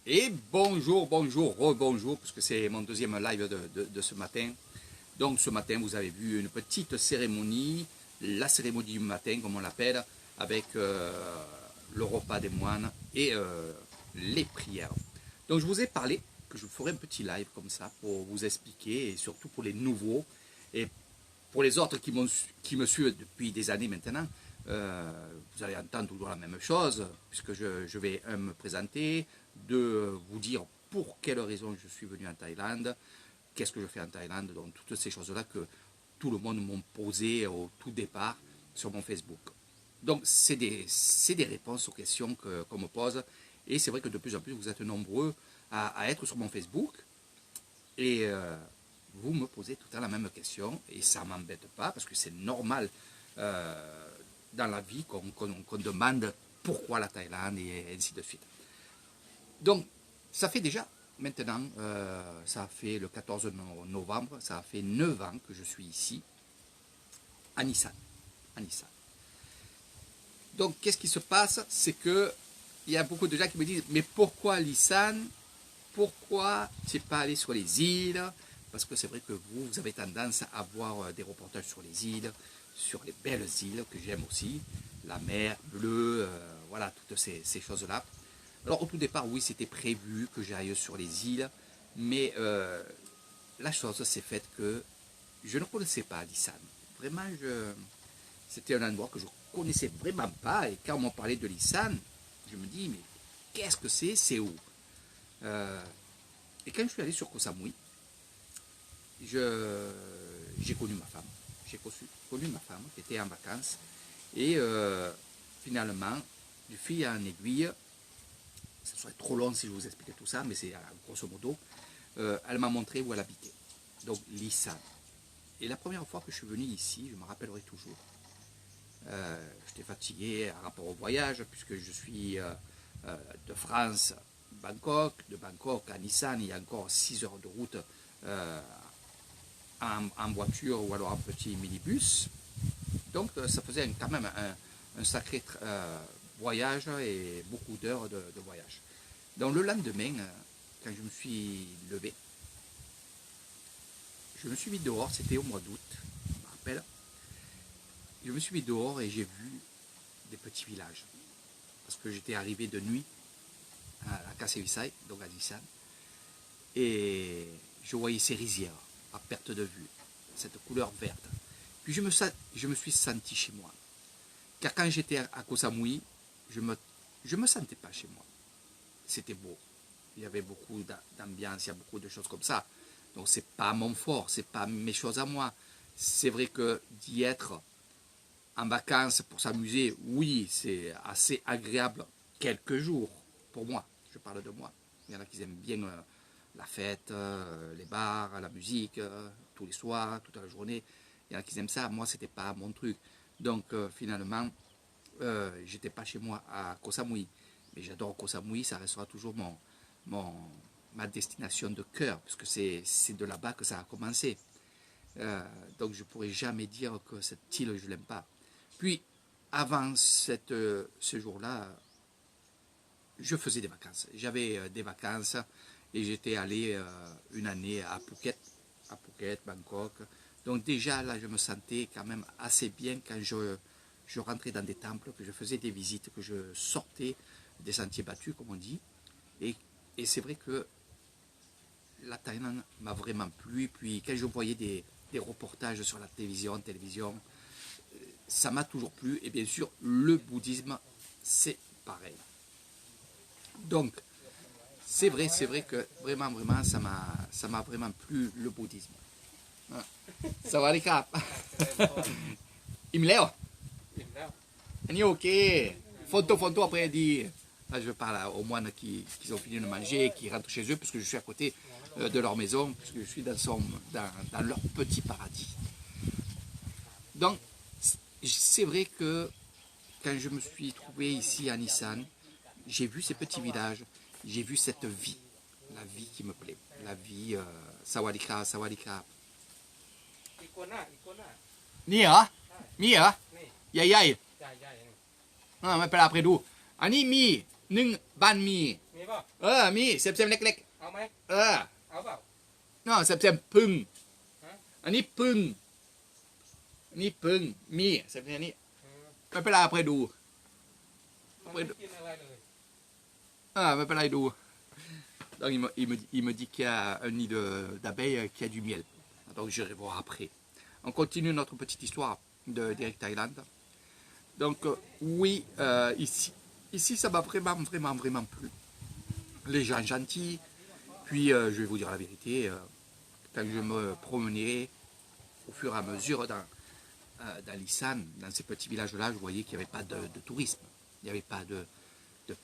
Et bonjour, bonjour, rebonjour, parce que c'est mon deuxième live de ce matin. Donc ce matin, vous avez vu une petite cérémonie, la cérémonie du matin, comme on l'appelle, avec le repas des moines et les prières. Donc je vous ai parlé que je ferai un petit live comme ça pour vous expliquer, et surtout pour les nouveaux, et pour les autres qui me suivent depuis des années maintenant. Vous allez entendre toujours la même chose, puisque je vais me présenter, de vous dire pour quelle raison je suis venu en Thaïlande, qu'est-ce que je fais en Thaïlande, donc toutes ces choses-là que tout le monde m'a posé au tout départ sur mon Facebook. Donc c'est des réponses aux questions qu'on me pose, et c'est vrai que de plus en plus vous êtes nombreux à être sur mon Facebook, et vous me posez tout le temps la même question, et ça ne m'embête pas, parce que c'est normal dans la vie qu'on demande pourquoi la Thaïlande, et ainsi de suite. Donc, ça fait déjà, maintenant, ça fait le 14 novembre, ça a fait 9 ans que je suis ici, à Nissan. Donc, qu'est-ce qui se passe? C'est que il y a beaucoup de gens qui me disent, mais pourquoi Nissan? Pourquoi tu n'es pas allé sur les îles? Parce que c'est vrai que vous avez tendance à voir des reportages sur les îles, sur les belles îles que j'aime aussi, la mer bleue, voilà, toutes ces choses-là. Alors au tout départ, oui, c'était prévu que j'aille sur les îles, mais la chose s'est faite que je ne connaissais pas Lissan. Vraiment, c'était un endroit que je ne connaissais vraiment pas, et quand on m'a parlé de Lissan, je me dis, mais qu'est-ce que c'est où? Et quand je suis allé sur Koh Samui, j'ai connu ma femme. J'ai connu ma femme qui était en vacances, et finalement, du fil en aiguille, ce serait trop long si je vous expliquais tout ça, mais c'est grosso modo, elle m'a montré où elle habitait, donc Lissan. Et la première fois que je suis venu ici, je me rappellerai toujours, j'étais fatigué par rapport au voyage, puisque je suis de France, Bangkok, de Bangkok à Nissan, il y a encore 6 heures de route en voiture ou alors en petit minibus. Donc ça faisait quand même un sacré voyage et beaucoup d'heures de voyage. Donc le lendemain, quand je me suis levé, je me suis mis dehors, c'était au mois d'août, je me rappelle. Je me suis mis dehors et j'ai vu des petits villages. Parce que j'étais arrivé de nuit à Kassevisai, donc à Nissan, et je voyais ces rizières à perte de vue, cette couleur verte. Puis je me suis senti chez moi. Car quand j'étais à Koh Samui, je me sentais pas chez moi. C'était beau. Il y avait beaucoup d'ambiance, il y a beaucoup de choses comme ça. Donc c'est pas mon fort, c'est pas mes choses à moi. C'est vrai que d'y être en vacances pour s'amuser, oui, c'est assez agréable quelques jours pour moi. Je parle de moi. Il y en a qui aiment bien la fête, les bars, la musique, tous les soirs, toute la journée. Il y en a qui aiment ça. Moi, c'était pas mon truc. Donc finalement, j'étais pas chez moi à Koh Samui. Mais j'adore Koh Samui, ça restera toujours ma destination de cœur, puisque c'est de là-bas que ça a commencé. Donc je ne pourrais jamais dire que cette île, je ne l'aime pas. Puis, avant ce jour-là, je faisais des vacances. J'avais des vacances et j'étais allé une année à Phuket, Bangkok. Donc déjà, là, je me sentais quand même assez bien quand je rentrais dans des temples, que je faisais des visites, que je sortais des sentiers battus, comme on dit. Et c'est vrai que la Thaïlande m'a vraiment plu. Puis quand je voyais des reportages sur la télévision, ça m'a toujours plu. Et bien sûr, le bouddhisme, c'est pareil. Donc, c'est vrai que vraiment, ça m'a vraiment plu, le bouddhisme. Ça va les cap. อิ่มแล้ว อิ่มแล้ว อันนี้โอเคFonto après dit. Là, je parle aux moines qui ont fini de manger, qui rentrent chez eux, puisque je suis à côté de leur maison, puisque je suis dans leur petit paradis. Donc, c'est vrai que quand je me suis trouvé ici à Nissan, j'ai vu ces petits villages, j'ai vu cette vie, la vie qui me plaît, la vie sawadika. อีกัวน่าอีกัวน่า นี่เหรอมีเหรอ นี่ ใหญ่ ใหญ่ใหญ่นี่ ๆไม่เป็นไรaprèsดูอันนี้มี1บ้านมี มีป ป่ะ มีเซ็มๆเล็ก เอาไหม ๆเอาเปล่า non เซ็มๆพึ่ง ฮะ อันนี้พึ่งอันนี้พึ่งมีเซ็มๆอันนี้ อืม ไม่เป็นไรaprèsดู มันไม่กินอะไรเลย mais pas là, donc il me dit qu'il y a un nid d'abeilles qui a du miel. Donc j'irai voir après. On continue notre petite histoire d'Eric Thaïlande. Donc oui, ici ça m'a vraiment plu. Les gens gentils. Puis je vais vous dire la vérité, quand je me promenais au fur et à mesure dans l'Issan, dans ces petits villages-là, je voyais qu'il n'y avait pas de tourisme. Il n'y avait pas de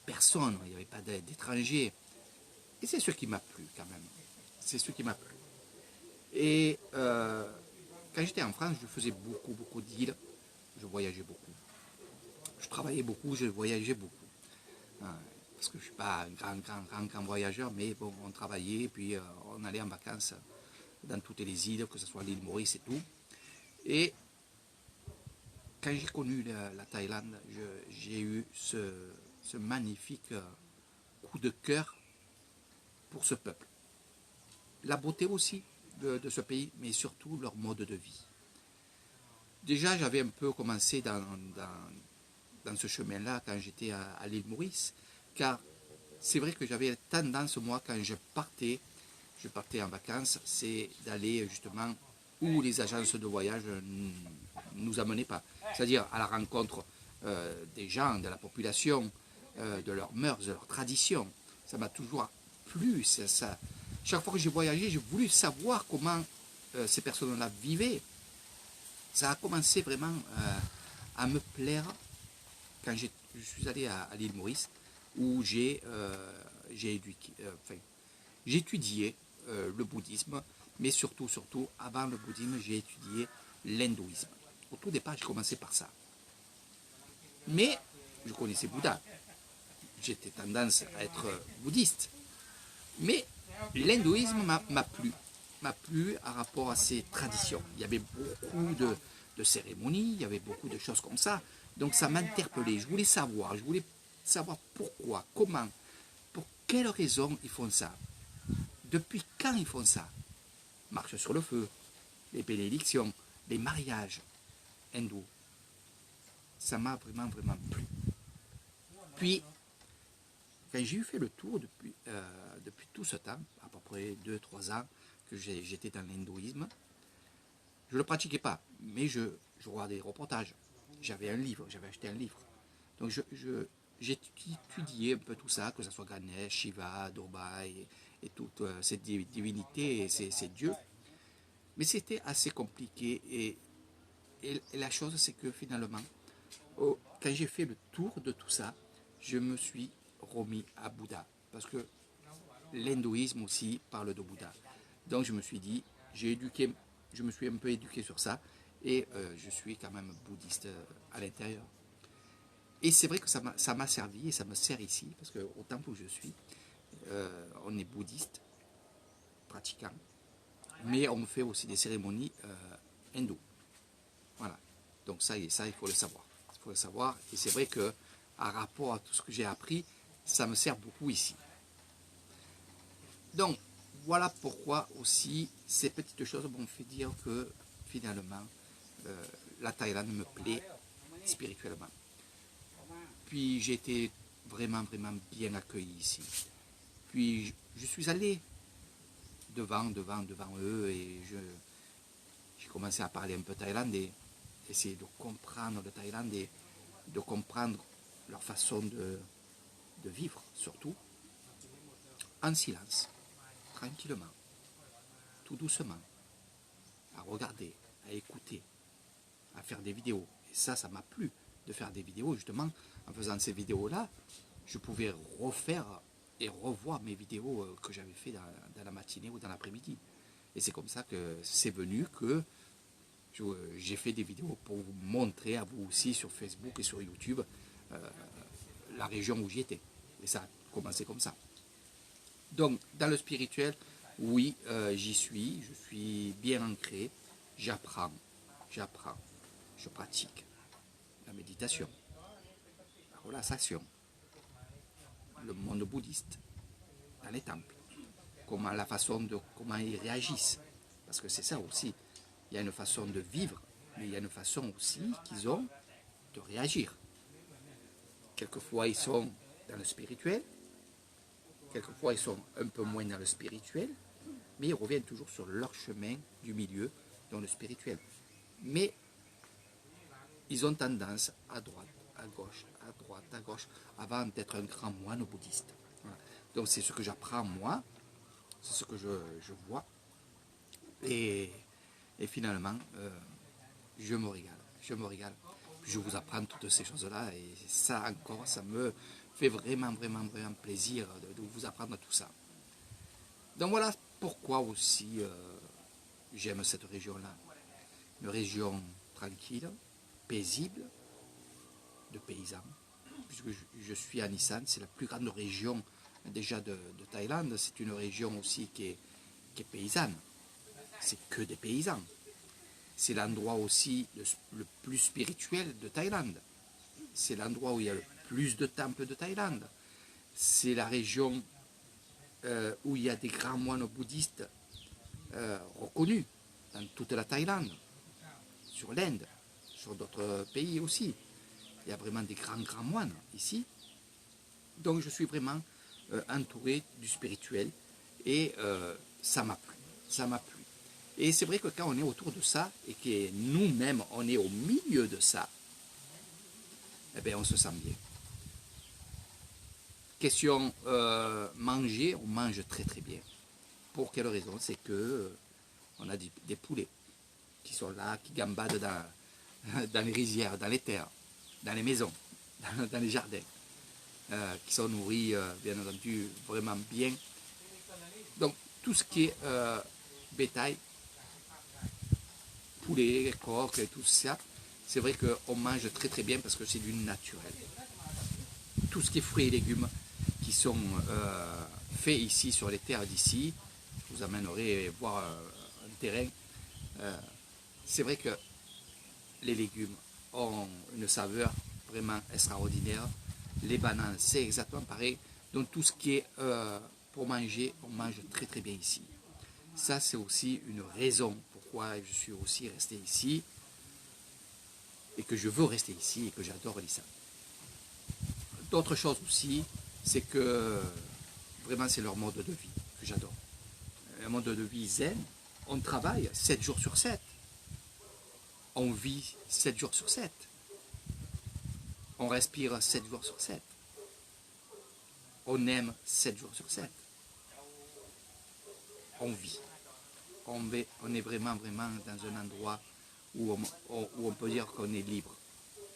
personnes, il n'y avait pas d'étrangers. Et c'est ce qui m'a plu quand même. C'est ce qui m'a plu. Et quand j'étais en France, je faisais beaucoup d'îles. Je voyageais beaucoup. Je travaillais beaucoup, je voyageais beaucoup. Parce que je ne suis pas un grand voyageur, mais bon, on travaillait, puis on allait en vacances dans toutes les îles, que ce soit l'île Maurice et tout. Et quand j'ai connu la Thaïlande, j'ai eu ce magnifique coup de cœur pour ce peuple. La beauté aussi de ce pays, mais surtout leur mode de vie. Déjà, j'avais un peu commencé dans ce chemin-là quand j'étais à l'île Maurice, car c'est vrai que j'avais tendance, moi, quand je partais en vacances, c'est d'aller justement où les agences de voyage ne nous amenaient pas. C'est-à-dire à la rencontre des gens, de la population, de leurs mœurs, de leurs traditions. Ça m'a toujours plu. Chaque fois que j'ai voyagé, j'ai voulu savoir comment ces personnes-là vivaient. Ça a commencé vraiment à me plaire quand je suis allé à l'île Maurice, où j'ai étudié le bouddhisme, mais surtout, avant le bouddhisme, j'ai étudié l'hindouisme. Au tout départ, j'ai commencé par ça. Mais je connaissais Bouddha. J'étais tendance à être bouddhiste. Mais l'hindouisme m'a plu. M'a plu à rapport à ses traditions. Il y avait beaucoup de cérémonies, il y avait beaucoup de choses comme ça. Donc ça m'interpellait. Je voulais savoir pourquoi, comment, pour quelles raisons ils font ça. Depuis quand ils font ça? Marche sur le feu, les bénédictions, les mariages hindous. Ça m'a vraiment plu. Puis, quand j'ai eu fait le tour depuis tout ce temps, à peu près 2-3 ans que j'étais dans l'hindouisme, je ne le pratiquais pas, mais je regardais des reportages. J'avais acheté un livre. Donc j'ai étudié un peu tout ça, que ce soit Ganesh, Shiva, Durga et toutes ces divinités et ces dieux. Mais c'était assez compliqué et la chose c'est que finalement, quand j'ai fait le tour de tout ça, je me suis remis à Bouddha. Parce que l'hindouisme aussi parle de Bouddha. Donc je me suis dit, je me suis un peu éduqué sur ça et je suis quand même bouddhiste à l'intérieur. Et c'est vrai que ça m'a servi et ça me sert ici, parce qu'au temple où je suis, on est bouddhiste, pratiquant, mais on fait aussi des cérémonies hindoues. Voilà. Donc ça, il faut le savoir. Il faut le savoir. Et c'est vrai que, à rapport à tout ce que j'ai appris, ça me sert beaucoup ici. Donc, voilà pourquoi aussi ces petites choses m'ont fait dire que finalement, la Thaïlande me plaît spirituellement. Puis j'ai été vraiment bien accueilli ici. Puis je suis allé devant eux et j'ai commencé à parler un peu thaïlandais, essayer de comprendre le thaïlandais, de comprendre leur façon de vivre surtout, en silence, tranquillement, tout doucement, à regarder, à écouter, à faire des vidéos. Et ça m'a plu de faire des vidéos. Justement, en faisant ces vidéos-là, je pouvais refaire et revoir mes vidéos que j'avais fait dans la matinée ou dans l'après-midi. Et c'est comme ça que c'est venu que j'ai fait des vidéos pour vous montrer à vous aussi sur Facebook et sur YouTube la région où j'étais. Et ça a commencé comme ça. Donc, dans le spirituel, oui, j'y suis, je suis bien ancré, j'apprends, je pratique la méditation, la relaxation, le monde bouddhiste, dans les temples, comment comment ils réagissent. Parce que c'est ça aussi. Il y a une façon de vivre, mais il y a une façon aussi qu'ils ont de réagir. Quelquefois, ils sont dans le spirituel, quelquefois, ils sont un peu moins dans le spirituel, mais ils reviennent toujours sur leur chemin du milieu, dans le spirituel. Mais ils ont tendance à droite, à gauche, à droite, à gauche, avant d'être un grand moine bouddhiste. Voilà. Donc c'est ce que j'apprends moi, c'est ce que je vois. Et finalement, je me régale, je me régale. Puis je vous apprends toutes ces choses-là, et ça encore, ça me fait vraiment, vraiment, vraiment plaisir de vous apprendre tout ça. Donc voilà pourquoi aussi j'aime cette région-là. Une région tranquille, paisible, de paysans. Puisque je suis à Nissan, c'est la plus grande région déjà de Thaïlande. C'est une région aussi qui est paysanne. C'est que des paysans. C'est l'endroit aussi le plus spirituel de Thaïlande. C'est l'endroit où il y a le plus de temples de Thaïlande. C'est la région où il y a des grands moines bouddhistes reconnus dans toute la Thaïlande, sur l'Inde, sur d'autres pays aussi. Il y a vraiment des grands moines ici. Donc je suis vraiment entouré du spirituel et ça m'a plu. Ça m'a plu. Et c'est vrai que quand on est autour de ça et que nous-mêmes on est au milieu de ça, eh bien on se sent bien. Question manger, on mange très très bien. Pour quelle raison? C'est que on a des poulets qui sont là, qui gambadent dans les rizières, dans les terres, dans les maisons, dans les jardins, qui sont nourris, bien entendu, vraiment bien. Donc, tout ce qui est bétail, poulet, coq et tout ça, c'est vrai qu'on mange très très bien parce que c'est du naturel. Tout ce qui est fruits et légumes qui sont faits ici, sur les terres d'ici, je vous amènerai voir un terrain. C'est vrai que les légumes ont une saveur vraiment extraordinaire. Les bananes, c'est exactement pareil. Donc tout ce qui est pour manger, on mange très très bien ici. Ça, c'est aussi une raison pourquoi je suis aussi resté ici et que je veux rester ici et que j'adore l'Issa. D'autres choses aussi, c'est que vraiment c'est leur mode de vie que j'adore. Un mode de vie zen. On travaille 7 jours sur 7. On vit 7 jours sur 7. On respire 7 jours sur 7. On aime 7 jours sur 7. On vit. On est vraiment, vraiment dans un endroit où on peut dire qu'on est libre.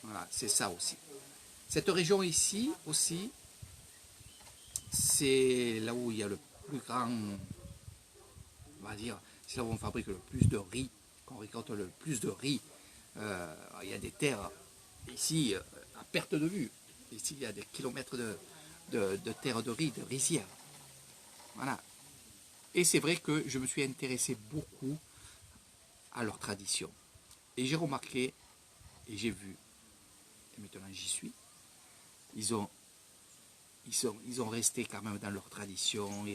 Voilà, c'est ça aussi. Cette région ici aussi, c'est là où il y a le plus grand, on va dire, c'est là où on fabrique le plus de riz, qu'on récolte le plus de riz. Il y a des terres ici à perte de vue. Ici, il y a des kilomètres de terres de riz, de rizières. Voilà. Et c'est vrai que je me suis intéressé beaucoup à leur tradition. Et j'ai remarqué, et j'ai vu, et maintenant j'y suis, ils ont resté quand même dans leur tradition,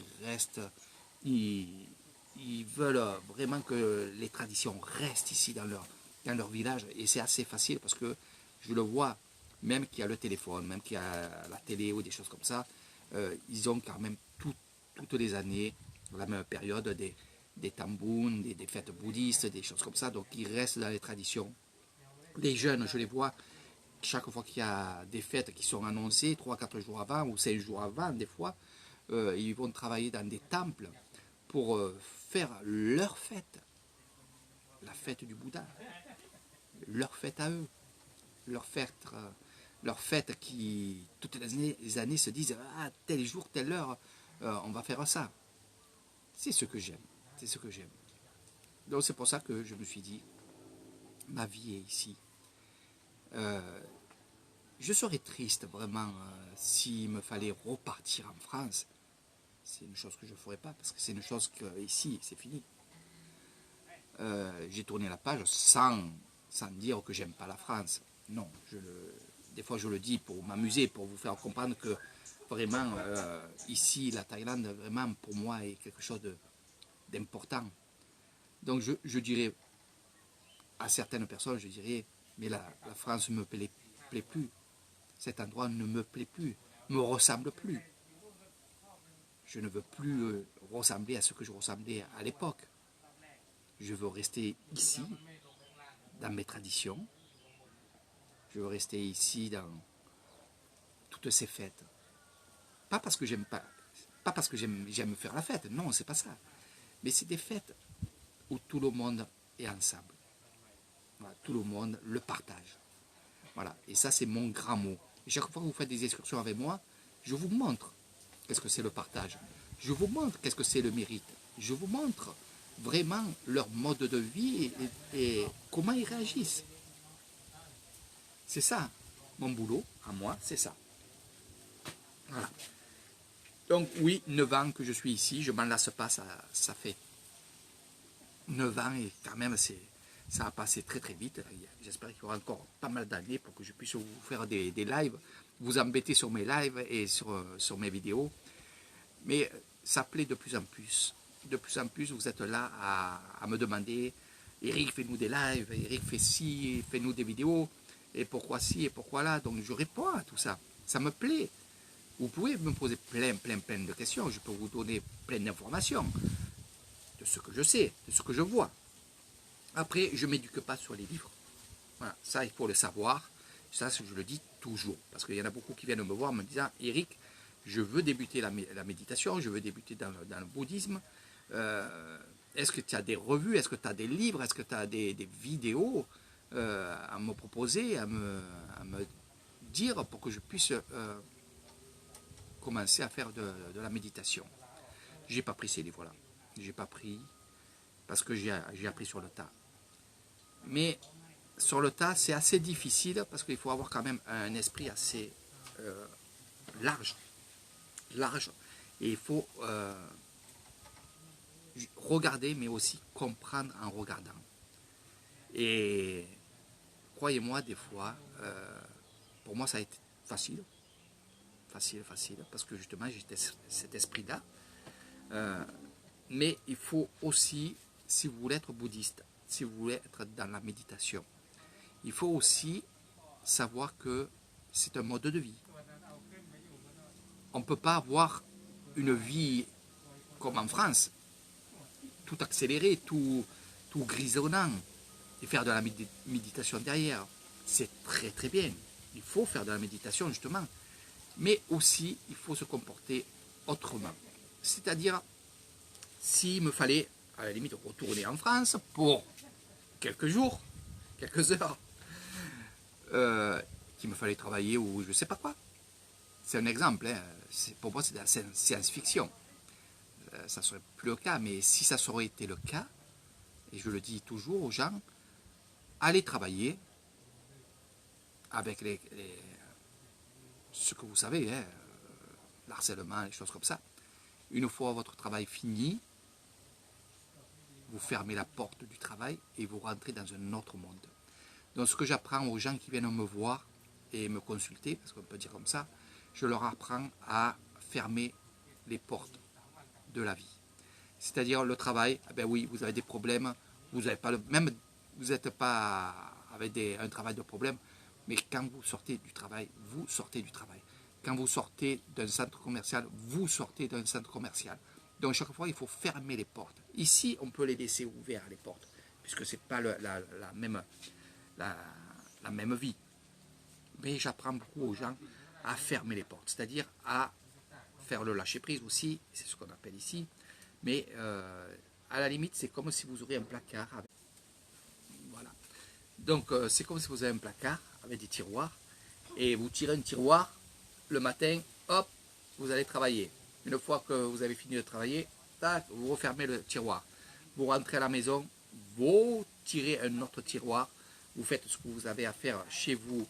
ils veulent vraiment que les traditions restent ici dans leur village. Et c'est assez facile parce que je le vois, même qu'il y a le téléphone, même qu'il y a la télé ou des choses comme ça, ils ont quand même toutes les années, la même période, des tambouns, des fêtes bouddhistes, des choses comme ça. Donc ils restent dans les traditions. Les jeunes, je les vois, chaque fois qu'il y a des fêtes qui sont annoncées, 3-4 jours avant ou 5 jours avant, des fois, ils vont travailler dans des temples pour faire leur fête, la fête du Bouddha, leur fête à eux, leur fête qui, toutes les années se disent, ah, tel jour, telle heure, on va faire ça. C'est ce que j'aime, c'est ce que j'aime. Donc c'est pour ça que je me suis dit, ma vie est ici. Je serais triste vraiment s'il me fallait repartir en France. C'est une chose que je ne ferais pas parce que c'est une chose que ici c'est fini. J'ai tourné la page sans dire que j'aime pas la France. Non, des fois je le dis pour m'amuser, pour vous faire comprendre que vraiment, ici, la Thaïlande, vraiment, pour moi, est quelque chose d'important. Donc, je dirais, à certaines personnes, je dirais, mais la France ne me plaît plus. Cet endroit ne me plaît plus, me ressemble plus. Je ne veux plus ressembler à ce que je ressemblais à l'époque. Je veux rester ici, dans mes traditions. Je veux rester ici dans toutes ces fêtes. Pas parce que j'aime pas parce que j'aime faire la fête, non, c'est pas ça. Mais c'est des fêtes où tout le monde est ensemble. Voilà, tout le monde le partage. Voilà, et ça c'est mon grand mot. Et chaque fois que vous faites des excursions avec moi, je vous montre qu'est-ce que c'est le partage. Je vous montre qu'est-ce que c'est le mérite. Je vous montre vraiment leur mode de vie et comment ils réagissent. C'est ça, mon boulot, à moi, c'est ça. Voilà. Donc oui, 9 ans que je suis ici, je m'en lasse pas, ça fait 9 ans et quand même ça a passé très très vite. J'espère qu'il y aura encore pas mal d'années pour que je puisse vous faire des lives, vous embêter sur mes lives et sur mes vidéos. Mais ça plaît de plus en plus. De plus en plus, vous êtes là à me demander, Eric, fais-nous des lives, Eric, fais ci, fais-nous des vidéos, et pourquoi ci, et pourquoi là. Donc je réponds à tout ça. Ça me plaît. Vous pouvez me poser plein de questions. Je peux vous donner plein d'informations de ce que je sais, de ce que je vois. Après, je ne m'éduque pas sur les livres. Voilà, ça, il faut le savoir. Ça, je le dis toujours. Parce qu'il y en a beaucoup qui viennent me voir en me disant, Eric, je veux débuter la méditation, je veux débuter dans le bouddhisme. Est-ce que tu as des revues, est-ce que tu as des livres, est-ce que tu as des vidéos à me proposer, à me dire pour que je puisse commencer à faire de la méditation. J'ai pas pris ces livres-là. J'ai pas pris parce que j'ai appris sur le tas. Mais sur le tas, c'est assez difficile parce qu'il faut avoir quand même un esprit assez large. Et il faut regarder, mais aussi comprendre en regardant. Et croyez-moi, des fois, pour moi, ça a été facile, parce que justement, j'ai cet esprit-là. Mais il faut aussi, si vous voulez être bouddhiste, si vous voulez être dans la méditation, il faut aussi savoir que c'est un mode de vie. On ne peut pas avoir une vie comme en France, tout accéléré, tout grisonnant, et faire de la méditation derrière. C'est très très bien. Il faut faire de la méditation justement. Mais aussi, il faut se comporter autrement. C'est-à-dire, s'il me fallait, à la limite, retourner en France pour quelques jours, quelques heures, qu'il me fallait travailler ou je ne sais pas quoi. C'est un exemple. Hein. Pour moi, c'est de la science-fiction. Ça ne serait plus le cas. Mais si ça aurait été le cas, et je le dis toujours aux gens, allez travailler avec ce que vous savez, hein, l'harcèlement, les choses comme ça. Une fois votre travail fini, vous fermez la porte du travail et vous rentrez dans un autre monde. Donc ce que j'apprends aux gens qui viennent me voir et me consulter, parce qu'on peut dire comme ça, je leur apprends à fermer les portes de la vie. C'est-à-dire le travail, eh ben oui, vous avez des problèmes, vous n'avez pas même vous n'êtes pas avec un travail de problème, mais quand vous sortez du travail, vous sortez du travail. Quand vous sortez d'un centre commercial, vous sortez d'un centre commercial. Donc chaque fois, il faut fermer les portes. Ici, on peut les laisser ouvertes, les portes, puisque ce n'est pas la même vie. Mais j'apprends beaucoup aux gens à fermer les portes, c'est-à-dire à faire le lâcher-prise aussi, c'est ce qu'on appelle ici. Mais à la limite, c'est comme si vous auriez un placard. Voilà. Donc c'est comme si vous avez un placard avec des tiroirs, et vous tirez un tiroir, le matin, hop, vous allez travailler. Une fois que vous avez fini de travailler, tac, vous refermez le tiroir. Vous rentrez à la maison, vous tirez un autre tiroir, vous faites ce que vous avez à faire chez vous,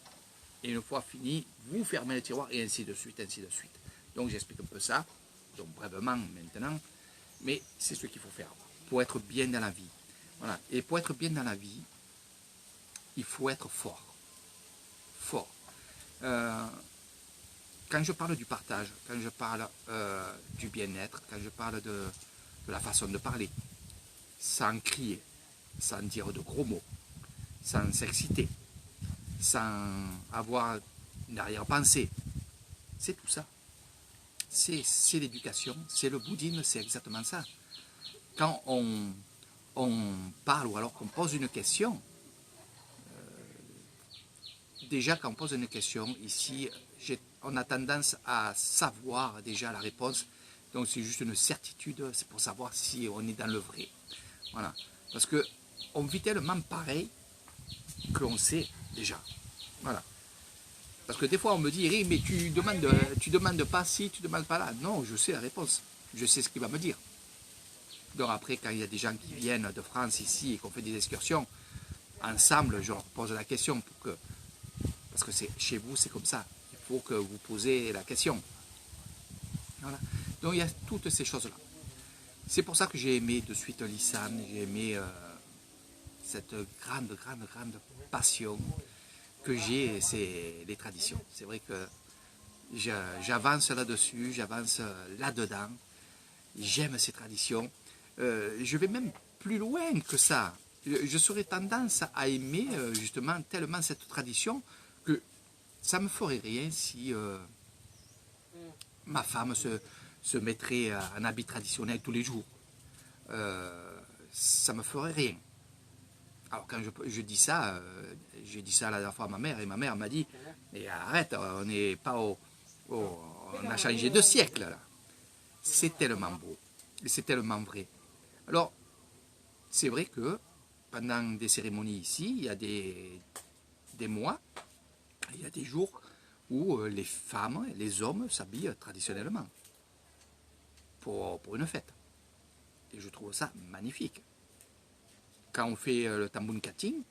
et une fois fini, vous fermez le tiroir, et ainsi de suite, ainsi de suite. Donc j'explique un peu ça, donc brièvement maintenant, mais c'est ce qu'il faut faire pour être bien dans la vie. Voilà. Et pour être bien dans la vie, il faut être fort. Fort. quand je parle du partage, quand je parle du bien-être, quand je parle de la façon de parler, sans crier, sans dire de gros mots, sans s'exciter, sans avoir une arrière-pensée, c'est tout ça. C'est l'éducation, c'est le bouddhisme, c'est exactement ça. Quand on parle ou alors qu'on pose une question, déjà quand on pose une question, ici, on a tendance à savoir déjà la réponse. Donc c'est juste une certitude, c'est pour savoir si on est dans le vrai. Voilà. Parce qu'on vit tellement pareil qu'on sait déjà. Voilà. Parce que des fois on me dit, hey, mais tu demandes pas ci, tu demandes pas là. Non, je sais la réponse. Je sais ce qu'il va me dire. Donc après, quand il y a des gens qui viennent de France ici et qu'on fait des excursions, ensemble, je leur pose la question parce que chez vous, c'est comme ça. Il faut que vous posez la question. Voilà. Donc il y a toutes ces choses-là. C'est pour ça que j'ai aimé de suite Lissan, j'ai aimé cette grande passion que j'ai, c'est les traditions. C'est vrai que j'avance là-dessus, j'avance là-dedans, j'aime ces traditions. Je vais même plus loin que ça. Je serais tendance à aimer justement tellement cette tradition que ça me ferait rien si ma femme se mettrait en habit traditionnel tous les jours. Ça me ferait rien. Alors quand je dis ça, j'ai dit ça la dernière fois à ma mère, et ma mère m'a dit, mais arrête, on n'est pas on a changé de siècle là. C'est tellement beau, et c'est tellement vrai. Alors, c'est vrai que pendant des cérémonies ici, il y a des mois, il y a des jours où les femmes et les hommes s'habillent traditionnellement pour une fête. Et je trouve ça magnifique. Quand on fait le Tambun Kating,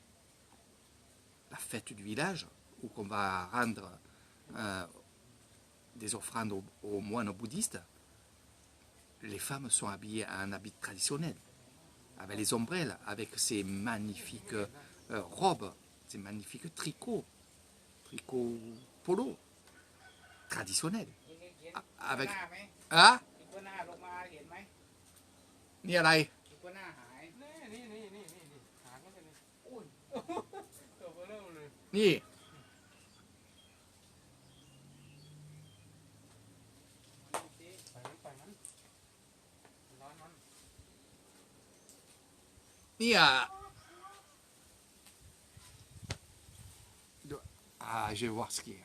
la fête du village, où on va rendre des offrandes aux moines bouddhistes, les femmes sont habillées en habit traditionnel, avec les ombrelles, avec ces magnifiques robes, ces magnifiques tricots polo, traditionnels. Avec... Ah, อีกัวหน้าลงมาเห็นไหม นี่อะไร อีกัวหน้าหายนี่หางมันเป็นอุ้ยตัวเบลอเลย นี่ ปล่อยมันร้อนมัน นี่อ่ะ Ah, je vais voir ce qui est.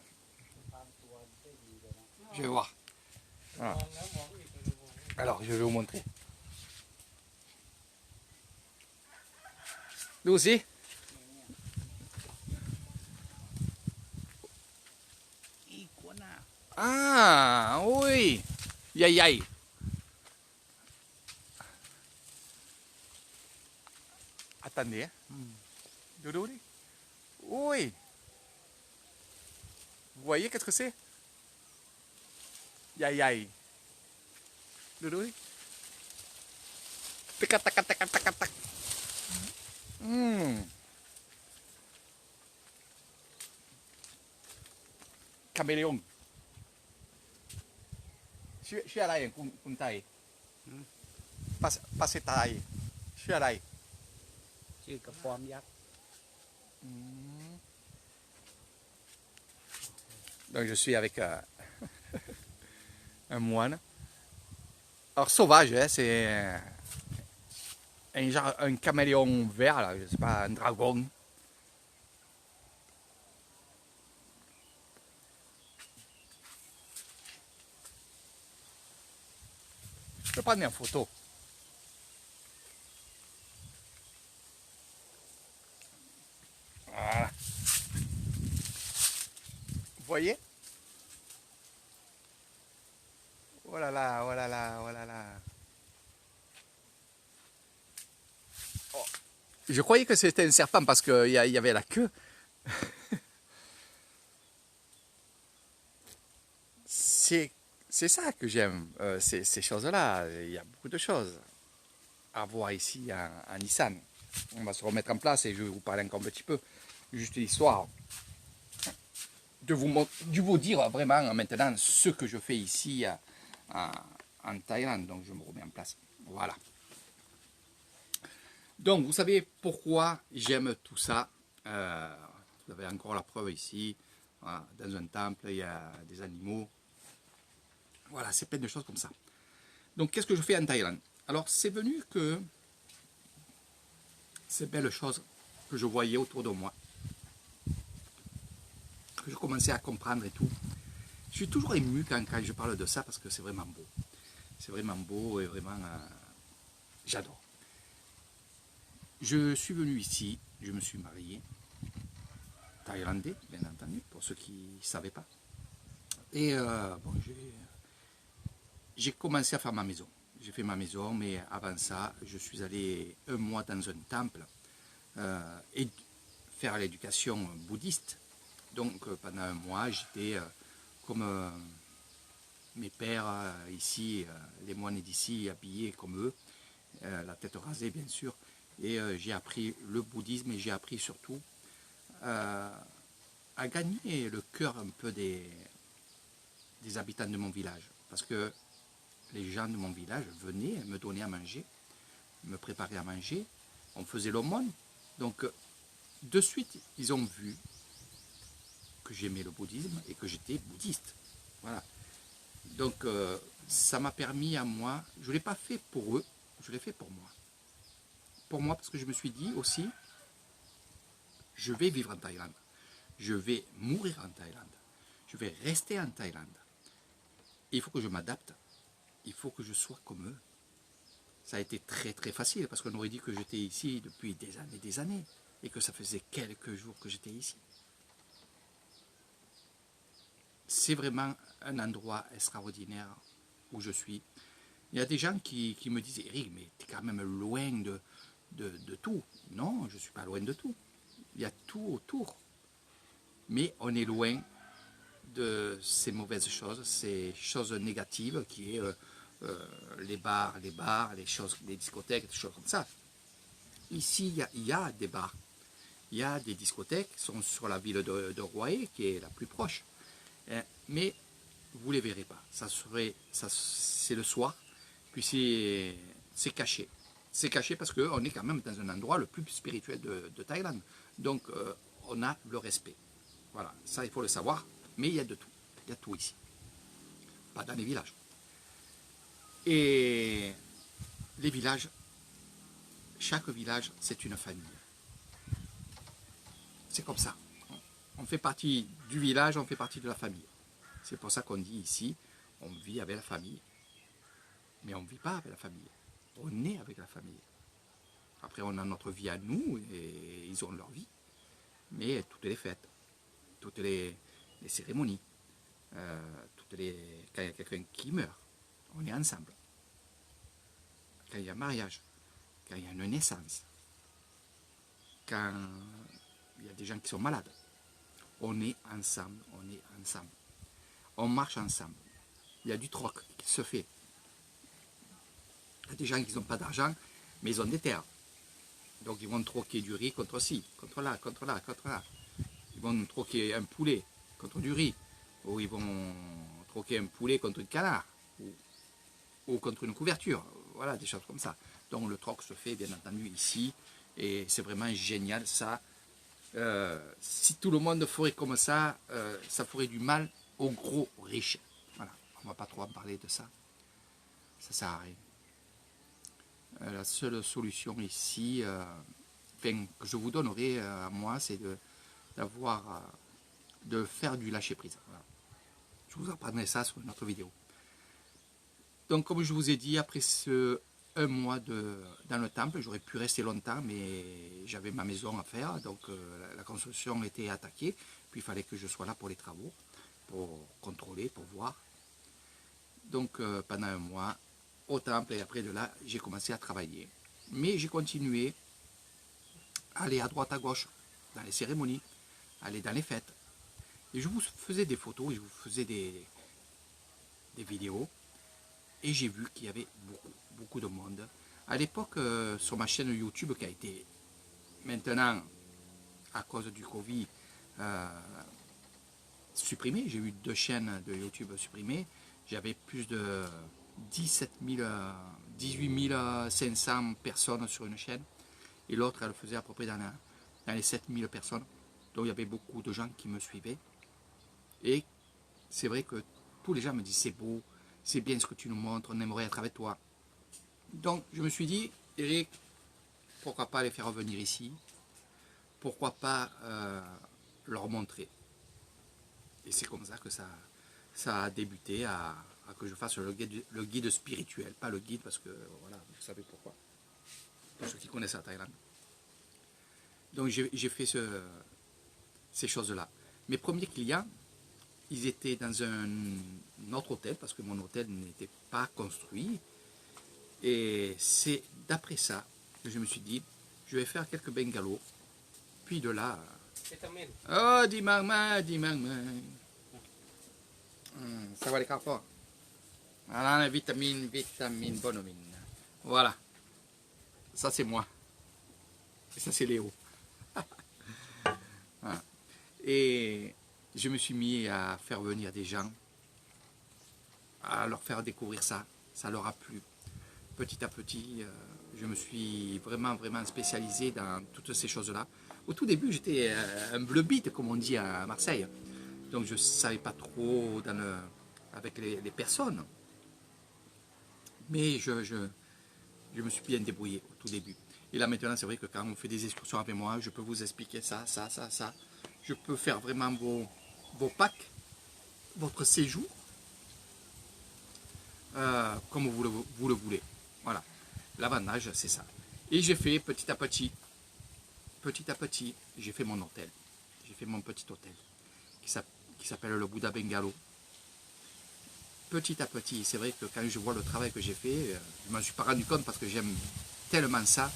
Je vais voir. มองแล้วมองอีกเลยมอง Alors, je vais vous montrer. Nous aussi. Ah, oui. Yay, yay. Attendez. Hein. Dodo, oui. Vous voyez qu'est-ce que c'est? Yay, yay. Dodo. Tac, tac, tac, tac, tac, tac. Caméléon. Je suis à l'ail,คุณไต Passez taille. Je suis à l'ail. ชื่อกระปอมยักษ์ Donc je suis avec un moine. Alors sauvage, hein, c'est un genre un caméléon vert, là, je sais pas, un dragon. Je peux prendre une photo. Voilà. Vous voyez? Oh là là, oh là là, oh là là. Oh. Je croyais que c'était un serpent parce qu'il y avait la queue. C'est ça que j'aime, ces choses-là. Il y a beaucoup de choses à voir ici en Nissan. On va se remettre en place et je vais vous parler encore un petit peu. Juste l'histoire de vous dire vraiment maintenant ce que je fais ici en Thaïlande. Donc je me remets en place. Voilà. Donc vous savez pourquoi j'aime tout ça. Vous avez encore la preuve ici. Voilà, dans un temple, il y a des animaux. Voilà, c'est plein de choses comme ça. Donc qu'est-ce que je fais en Thaïlande? Alors c'est venu que ces belles choses que je voyais autour de moi, que je commençais à comprendre et tout. Je suis toujours ému quand je parle de ça parce que c'est vraiment beau. C'est vraiment beau et vraiment, j'adore. Je suis venu ici, je me suis marié, thaïlandais, bien entendu, pour ceux qui ne savaient pas. Et bon, j'ai commencé à faire ma maison. J'ai fait ma maison, mais avant ça, je suis allé un mois dans un temple et faire l'éducation bouddhiste. Donc pendant un mois, j'étais comme mes pères ici, les moines d'ici, habillés comme eux, la tête rasée bien sûr. Et j'ai appris le bouddhisme et j'ai appris surtout à gagner le cœur un peu des habitants de mon village. Parce que les gens de mon village venaient me donner à manger, me préparer à manger, on faisait l'aumône. Donc de suite, ils ont vu que j'aimais le bouddhisme et que j'étais bouddhiste. Voilà. Donc ça m'a permis à moi, je ne l'ai pas fait pour eux, je l'ai fait pour moi. Pour moi parce que je me suis dit aussi, je vais vivre en Thaïlande, je vais mourir en Thaïlande, je vais rester en Thaïlande. Et il faut que je m'adapte, il faut que je sois comme eux. Ça a été très très facile parce qu'on aurait dit que j'étais ici depuis des années et que ça faisait quelques jours que j'étais ici. C'est vraiment un endroit extraordinaire où je suis. Il y a des gens qui me disent « Eric, mais tu es quand même loin de tout. » Non, je ne suis pas loin de tout. Il y a tout autour. Mais on est loin de ces mauvaises choses, ces choses négatives qui est les bars, les discothèques, des choses comme ça. Ici, il y a des bars. Il y a des discothèques qui sont sur la ville de Hue, qui est la plus proche. Mais vous ne les verrez pas. C'est le soir, puis c'est caché. C'est caché parce qu'on est quand même dans un endroit le plus spirituel de Thaïlande. Donc on a le respect. Voilà, ça il faut le savoir. Mais il y a de tout. Il y a tout ici. Pas dans les villages. Et les villages, chaque village, c'est une famille. C'est comme ça. On fait partie du village, on fait partie de la famille. C'est pour ça qu'on dit ici, on vit avec la famille. Mais on ne vit pas avec la famille. On est avec la famille. Après, on a notre vie à nous et ils ont leur vie. Mais toutes les fêtes, toutes les cérémonies, quand il y a quelqu'un qui meurt, on est ensemble. Quand il y a un mariage, quand il y a une naissance, quand il y a des gens qui sont malades, on est ensemble, on est ensemble. On marche ensemble. Il y a du troc qui se fait. Il y a des gens qui n'ont pas d'argent, mais ils ont des terres. Donc ils vont troquer du riz contre ci, contre là, contre là, contre là. Ils vont troquer un poulet contre du riz. Ou ils vont troquer un poulet contre un canard. Ou contre une couverture. Voilà, des choses comme ça. Donc le troc se fait bien entendu ici. Et c'est vraiment génial ça. Si tout le monde ferait comme ça, ça ferait du mal aux gros riches. Voilà, on ne va pas trop en parler de ça. Ça ne sert à rien. La seule solution ici, que je vous donnerai à moi, c'est de faire du lâcher prise. Voilà. Je vous apprendrai ça sur une autre vidéo. Donc comme je vous ai dit, après un mois dans le temple, j'aurais pu rester longtemps, mais j'avais ma maison à faire, donc la construction était attaquée, puis il fallait que je sois là pour les travaux, pour contrôler, pour voir. Donc pendant un mois, au temple, et après de là, j'ai commencé à travailler. Mais j'ai continué à aller à droite, à gauche, dans les cérémonies, aller dans les fêtes. Et je vous faisais des photos, et je vous faisais des vidéos, et j'ai vu qu'il y avait beaucoup de monde. À l'époque, sur ma chaîne YouTube, qui a été maintenant, à cause du Covid, supprimées. J'ai eu 2 chaînes de YouTube supprimées. J'avais plus de 17 000, 18 500 personnes sur une chaîne. Et l'autre, elle faisait à peu près dans les 7 000 personnes. Donc il y avait beaucoup de gens qui me suivaient. Et c'est vrai que tous les gens me disent c'est beau, c'est bien ce que tu nous montres, on aimerait être avec toi. Donc je me suis dit, Eric, pourquoi pas les faire revenir ici? Pourquoi pas leur montrer? Et c'est comme ça que ça a débuté à que je fasse le guide spirituel. Pas le guide parce que, voilà, vous savez pourquoi. Pour ceux qui connaissent la Thaïlande. Donc j'ai fait ces choses-là. Mes premiers clients, ils étaient dans un autre hôtel, parce que mon hôtel n'était pas construit. Et c'est d'après ça que je me suis dit, je vais faire quelques bungalows. Puis de là... Vitamine. Oh, dis maman. Ça va les carpes. Voilà, la vitamine, bonne mine. Voilà. Ça c'est moi. Et ça c'est Léo. Voilà. Et je me suis mis à faire venir des gens, à leur faire découvrir ça. Ça leur a plu. Petit à petit, je me suis vraiment spécialisé dans toutes ces choses-là. Au tout début, j'étais un bleu bite, comme on dit à Marseille. Donc je ne savais pas trop avec les personnes. Mais je me suis bien débrouillé au tout début. Et là maintenant, c'est vrai que quand on fait des excursions avec moi, je peux vous expliquer ça. Je peux faire vraiment vos packs, votre séjour, comme vous le voulez. Voilà, l'avantage c'est ça. Et j'ai fait petit à petit, j'ai fait mon hôtel. J'ai fait mon petit hôtel qui s'appelle le Bouddha Bungalow. Petit à petit, c'est vrai que quand je vois le travail que j'ai fait, je ne m'en suis pas rendu compte parce que j'aime tellement ça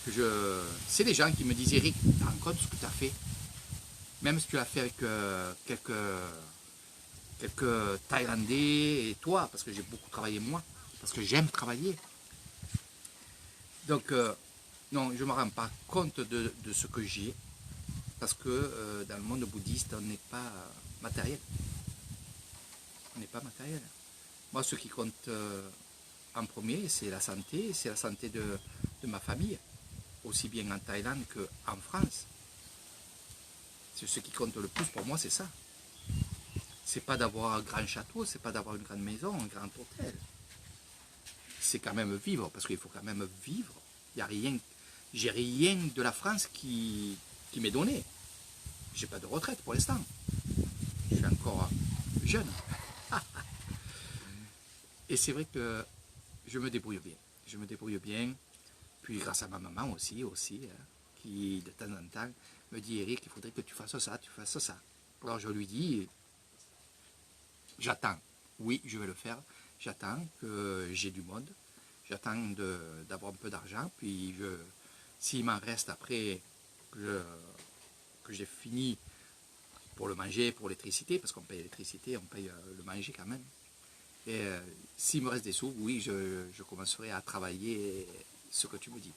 que c'est des gens qui me disent Eric, tu te rends compte ce que tu as fait? Même si tu l'as fait avec quelques Thaïlandais et toi, parce que j'ai beaucoup travaillé moi, parce que j'aime travailler. Donc, non, je ne me rends pas compte de ce que j'ai, parce que dans le monde bouddhiste, on n'est pas matériel. On n'est pas matériel. Moi, ce qui compte en premier, c'est la santé de ma famille, aussi bien en Thaïlande qu'en France. C'est ce qui compte le plus pour moi, c'est ça. C'est pas d'avoir un grand château, c'est pas d'avoir une grande maison, un grand hôtel. C'est quand même vivre, parce qu'il faut quand même vivre. Il y a rien, j'ai rien de la France qui m'est donné. J'ai pas de retraite pour l'instant. Je suis encore jeune. Et c'est vrai que je me débrouille bien. Je me débrouille bien. Puis grâce à ma maman aussi qui de temps en temps me dit Eric, il faudrait que tu fasses ça, tu fasses ça. Alors je lui dis, j'attends. Oui, je vais le faire. J'attends que j'ai du monde. J'attends d'avoir un peu d'argent. Puis s'il m'en reste après que j'ai fini pour le manger, pour l'électricité, parce qu'on paye l'électricité, on paye le manger quand même. Et s'il me reste des sous, oui, je commencerai à travailler ce que tu me dis.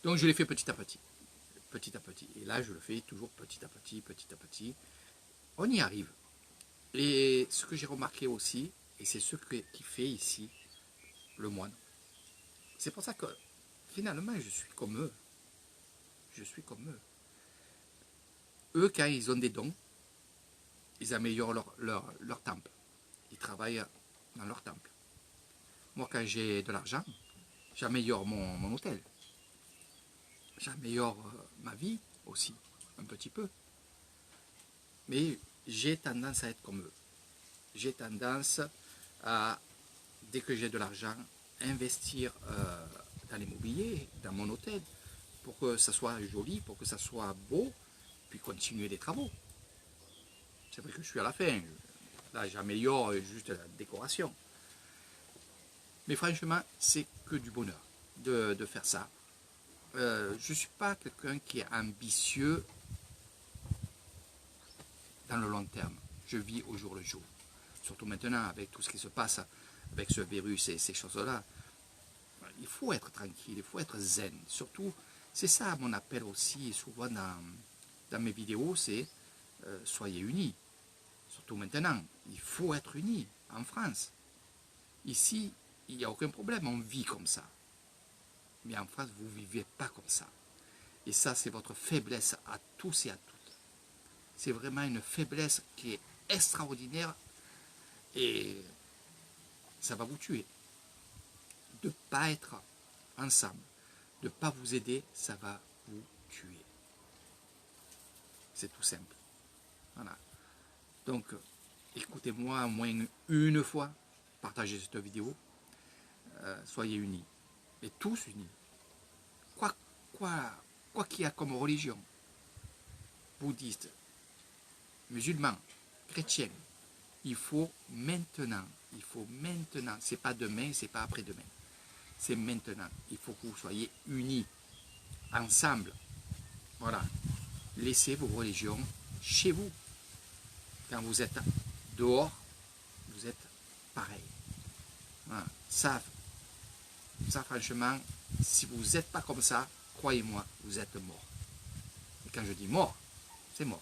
Donc je l'ai fait petit à petit. Petit à petit. Et là, je le fais toujours petit à petit. On y arrive. Et ce que j'ai remarqué aussi, et c'est ce qui fait ici le moine, c'est pour ça que finalement, je suis comme eux. Je suis comme eux. Eux, quand ils ont des dons, ils améliorent leur temple. Ils travaillent dans leur temple. Moi, quand j'ai de l'argent, j'améliore mon hôtel. J'améliore ma vie aussi, un petit peu. Mais j'ai tendance à être comme eux. J'ai tendance à, dès que j'ai de l'argent, investir dans l'immobilier, dans mon hôtel, pour que ça soit joli, pour que ça soit beau, puis continuer les travaux. C'est vrai que je suis à la fin. Là, j'améliore juste la décoration. Mais franchement, c'est que du bonheur de faire ça. Je ne suis pas quelqu'un qui est ambitieux dans le long terme. Je vis au jour le jour. Surtout maintenant, avec tout ce qui se passe, avec ce virus et ces choses-là. Il faut être tranquille, il faut être zen. Surtout, c'est ça mon appel aussi, souvent dans mes vidéos, c'est soyez unis. surtout maintenant, il faut être unis en France. Ici, il n'y a aucun problème, on vit comme ça. Mais en France, vous ne vivez pas comme ça. Et ça, c'est votre faiblesse à tous et à toutes. C'est vraiment une faiblesse qui est extraordinaire et ça va vous tuer. De ne pas être ensemble, de ne pas vous aider, ça va vous tuer. C'est tout simple. Voilà. Donc, écoutez-moi au moins une fois, partagez cette vidéo, soyez unis, et tous unis. Quoi qu'il y a comme religion, bouddhiste, musulman, chrétien, il faut maintenant, c'est pas demain, c'est pas après-demain, c'est maintenant. Il faut que vous soyez unis, ensemble. Voilà. Laissez vos religions chez vous. Quand vous êtes dehors, vous êtes pareil. Voilà. Ça, franchement, si vous n'êtes pas comme ça, croyez-moi, vous êtes mort. Et quand je dis mort, c'est mort.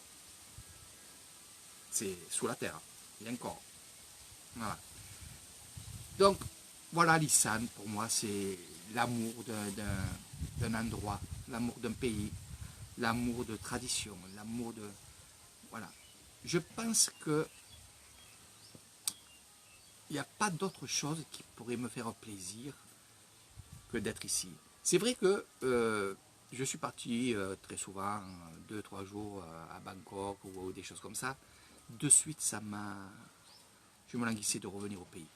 C'est sous la terre, il y a encore. Voilà. Donc, voilà l'Islam, pour moi, c'est l'amour d'un endroit, l'amour d'un pays, l'amour de tradition, l'amour de... Voilà. Je pense que il n'y a pas d'autre chose qui pourrait me faire plaisir que d'être ici. C'est vrai que je suis parti très souvent, 2-3 jours à Bangkok ou des choses comme ça. De suite, je me languissais de revenir au pays.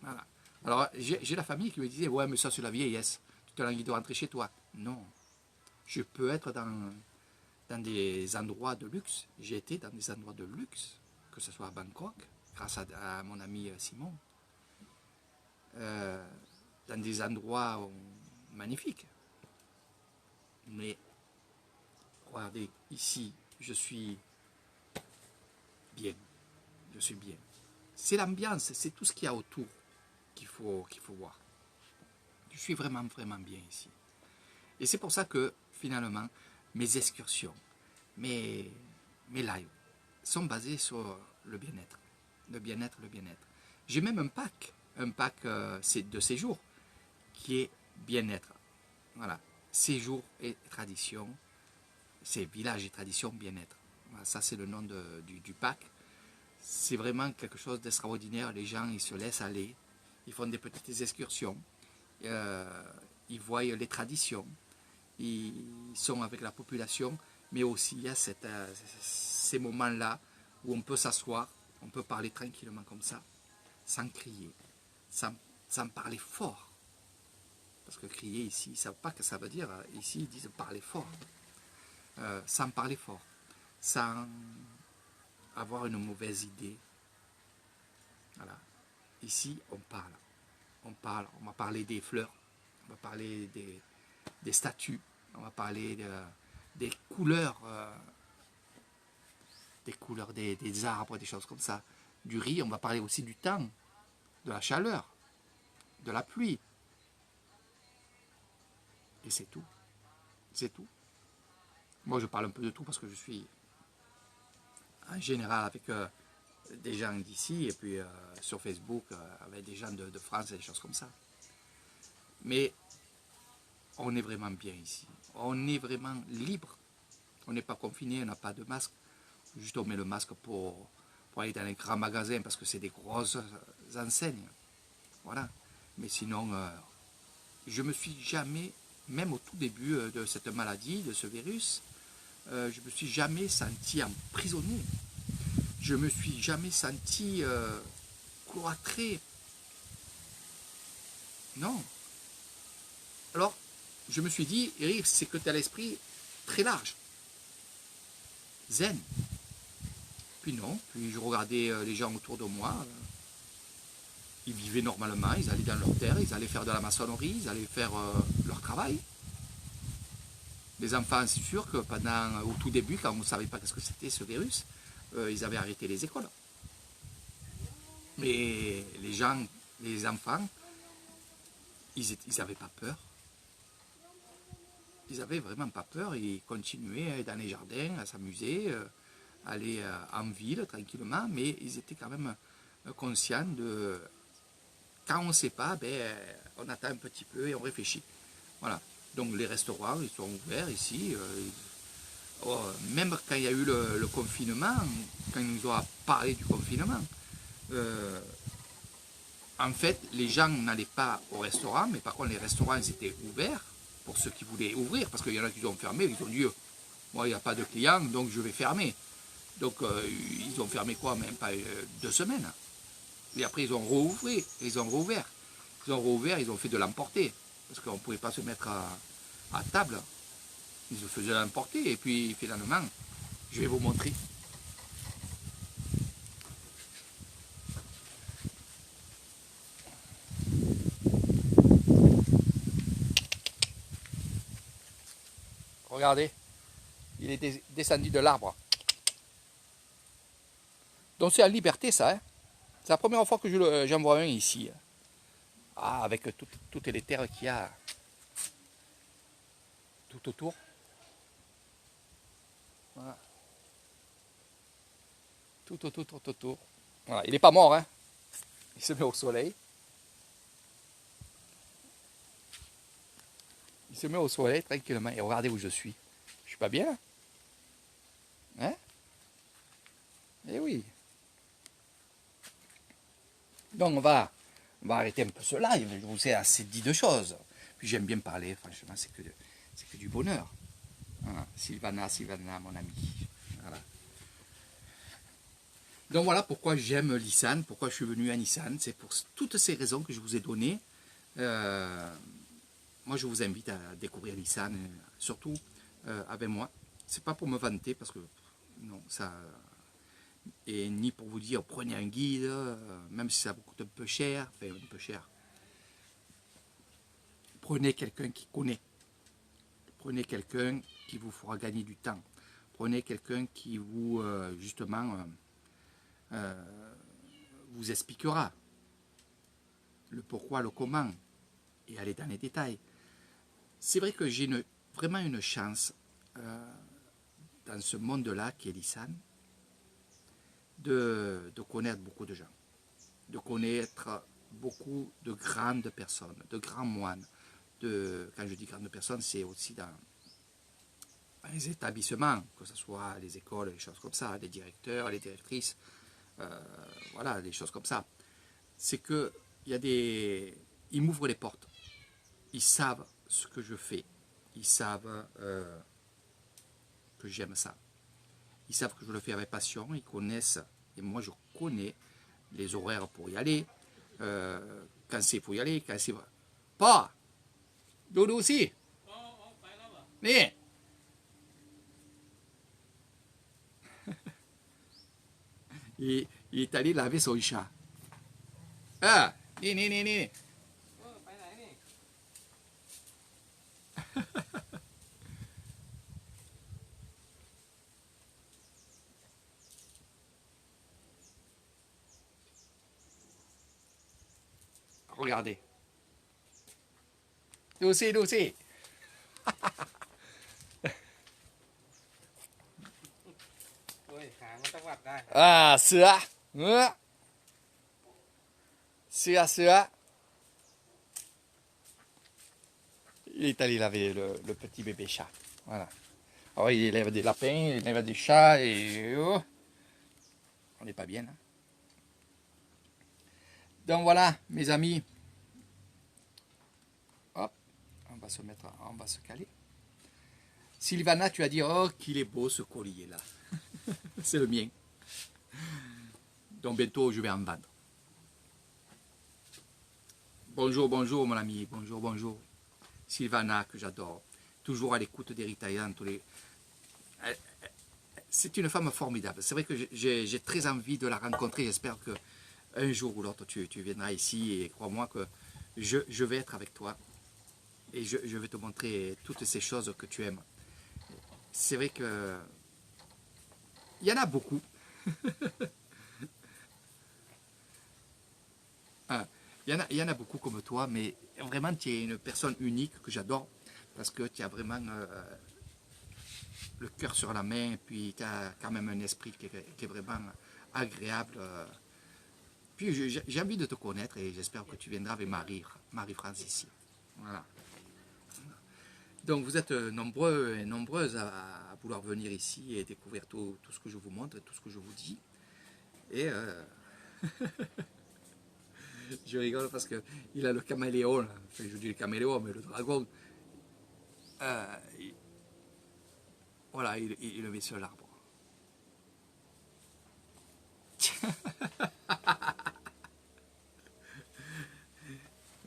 Voilà. Alors, j'ai la famille qui me disait, ouais, mais ça c'est la vieillesse, tu te languis de rentrer chez toi. Non, je peux être dans des endroits de luxe. J'ai été dans des endroits de luxe, que ce soit à Bangkok, grâce à mon ami Simon, dans des endroits magnifiques. Mais, regardez, ici, je suis bien. Je suis bien. C'est l'ambiance, c'est tout ce qu'il y a autour qu'il faut voir. Je suis vraiment, vraiment bien ici. Et c'est pour ça que, finalement, mes excursions, mes lives sont basés sur le bien-être. Le bien-être, le bien-être. J'ai même un pack de séjour qui est bien-être. Voilà. Séjour et tradition, c'est village et tradition bien-être. Voilà, ça, c'est le nom du pack. C'est vraiment quelque chose d'extraordinaire. Les gens, ils se laissent aller. Ils font des petites excursions. Ils voient les traditions. Ils sont avec la population. Mais aussi, il y a ces moments-là où on peut s'asseoir, on peut parler tranquillement comme ça, sans crier, sans parler fort. Parce que crier ici, ils ne savent pas ce que ça veut dire. Ici, ils disent parler fort. Sans parler fort. Sans avoir une mauvaise idée. Voilà. Ici, on parle. On va parler des fleurs. On va parler des statues. On va parler des couleurs. Des arbres, des choses comme ça. Du riz, on va parler aussi du temps. De la chaleur. De la pluie. Et c'est tout. C'est tout. Moi, je parle un peu de tout parce que je suis en général avec des gens d'ici et puis sur Facebook avec des gens de France et des choses comme ça. Mais on est vraiment bien ici. On est vraiment libre. On n'est pas confiné, on n'a pas de masque. Juste on met le masque pour aller dans les grands magasins parce que c'est des grosses enseignes. Voilà. Mais sinon, je me suis jamais, même au tout début de cette maladie, de ce virus, je me suis jamais senti emprisonné. Je me suis jamais senti cloîtré. Non. Alors, je me suis dit, Eric, c'est que tu as l'esprit très large. Zen. Puis non, puis je regardais les gens autour de moi. Ils vivaient normalement, ils allaient dans leur terre, ils allaient faire de la maçonnerie, ils allaient faire leur travail. Les enfants, c'est sûr que au tout début, quand on ne savait pas ce que c'était ce virus, ils avaient arrêté les écoles. Mais les enfants, ils n'avaient pas peur. Ils n'avaient vraiment pas peur, ils continuaient dans les jardins à s'amuser, aller en ville tranquillement, mais ils étaient quand même conscients de quand on ne sait pas, ben, on attend un petit peu et on réfléchit. Voilà. Donc les restaurants, ils sont ouverts ici. Même quand il y a eu le confinement, quand ils nous ont parlé du confinement, en fait, les gens n'allaient pas au restaurant, mais par contre, les restaurants étaient ouverts pour ceux qui voulaient ouvrir, parce qu'il y en a qui ont fermé, ils ont dit, moi, il n'y a pas de clients, donc je vais fermer. Donc, ils ont fermé quoi, même pas 2 semaines. Et après, ils ont rouvert. Ils ont rouvert, ils ont fait de l'emporter, parce qu'on ne pouvait pas se mettre à table. Ils se faisaient l'emporter, et puis finalement, je vais vous montrer. Regardez, il est descendu de l'arbre. Donc c'est en liberté ça, hein. C'est la première fois que j'en vois un ici. Ah, avec toutes les terres qu'il y a tout autour. Voilà. Tout autour. Voilà. Il n'est pas mort, hein. Il se met au soleil. Il se met au soleil tranquillement. Et regardez où je suis. Je suis pas bien. Hein? Eh oui. Donc on va arrêter un peu ce live. Je vous ai assez dit de choses. Puis j'aime bien parler, franchement, c'est que du bonheur. Voilà. Sylvana, mon ami. Voilà. Donc voilà pourquoi j'aime Nissan, pourquoi je suis venu à Nissan. C'est pour toutes ces raisons que je vous ai données. Moi, je vous invite à découvrir Nissan, surtout avec moi. C'est pas pour me vanter, parce que non, ça. Et ni pour vous dire prenez un guide, même si ça vous coûte un peu cher, Prenez quelqu'un qui connaît. Prenez quelqu'un qui vous fera gagner du temps. Prenez quelqu'un qui vous, justement, vous expliquera le pourquoi, le comment, et aller dans les détails. C'est vrai que j'ai vraiment une chance dans ce monde-là qui est Nissan, de connaître beaucoup de gens, de connaître beaucoup de grandes personnes, de grands moines. Quand je dis grandes personnes, c'est aussi dans les établissements, que ce soit les écoles, les choses comme ça, les directeurs, les directrices, voilà, des choses comme ça. C'est que ils m'ouvrent les portes. Ils savent ce que je fais. Ils savent que j'aime ça. Ils savent que je le fais avec passion. Ils connaissent, et moi je connais les horaires pour y aller, quand c'est pour y aller, quand c'est pas. Dodo aussi. Mais il est allé laver son chat. Ah, ni. Regardez. Duสิ โอ้ยหางมันต้องวัดได้ Ah, เสือเงื้อเสือ Il est allé laver le petit bébé chat. Voilà. Alors il élève des lapins, il élève des chats et on n'est pas bien là. Donc voilà, mes amis. Hop, on va se caler. Sylvana, tu as dit, oh, qu'il est beau ce collier là. C'est le mien. Donc bientôt, je vais en vendre. Bonjour mon ami, bonjour. Sylvana, que j'adore. Toujours à l'écoute des Ritaillan. C'est une femme formidable. C'est vrai que j'ai très envie de la rencontrer. J'espère qu'un jour ou l'autre, tu viendras ici et crois-moi que je vais être avec toi. Et je vais te montrer toutes ces choses que tu aimes. C'est vrai que il y en a beaucoup. Il y en a beaucoup comme toi, mais vraiment tu es une personne unique que j'adore parce que tu as vraiment le cœur sur la main, et puis tu as quand même un esprit qui est vraiment agréable. Puis j'ai envie de te connaître et j'espère que tu viendras avec Marie-France ici. Voilà. Donc vous êtes nombreux et nombreuses à vouloir venir ici et découvrir tout ce que je vous montre et tout ce que je vous dis. Et je rigole parce qu'il a le caméléon, là. Enfin, je dis le caméléon, mais le dragon, voilà, il le met sur l'arbre.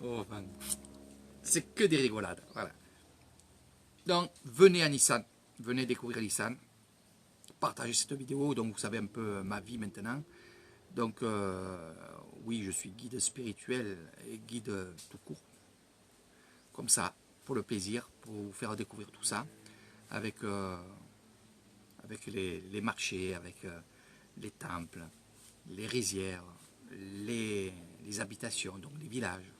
Oh, man. C'est que des rigolades, voilà. Donc, venez à Nissan, venez découvrir Nissan, partagez cette vidéo, donc vous savez un peu ma vie maintenant. Donc, oui, je suis guide spirituel et guide tout court, comme ça, pour le plaisir, pour vous faire découvrir tout ça, avec les marchés, avec les temples, les rizières, les habitations, donc les villages.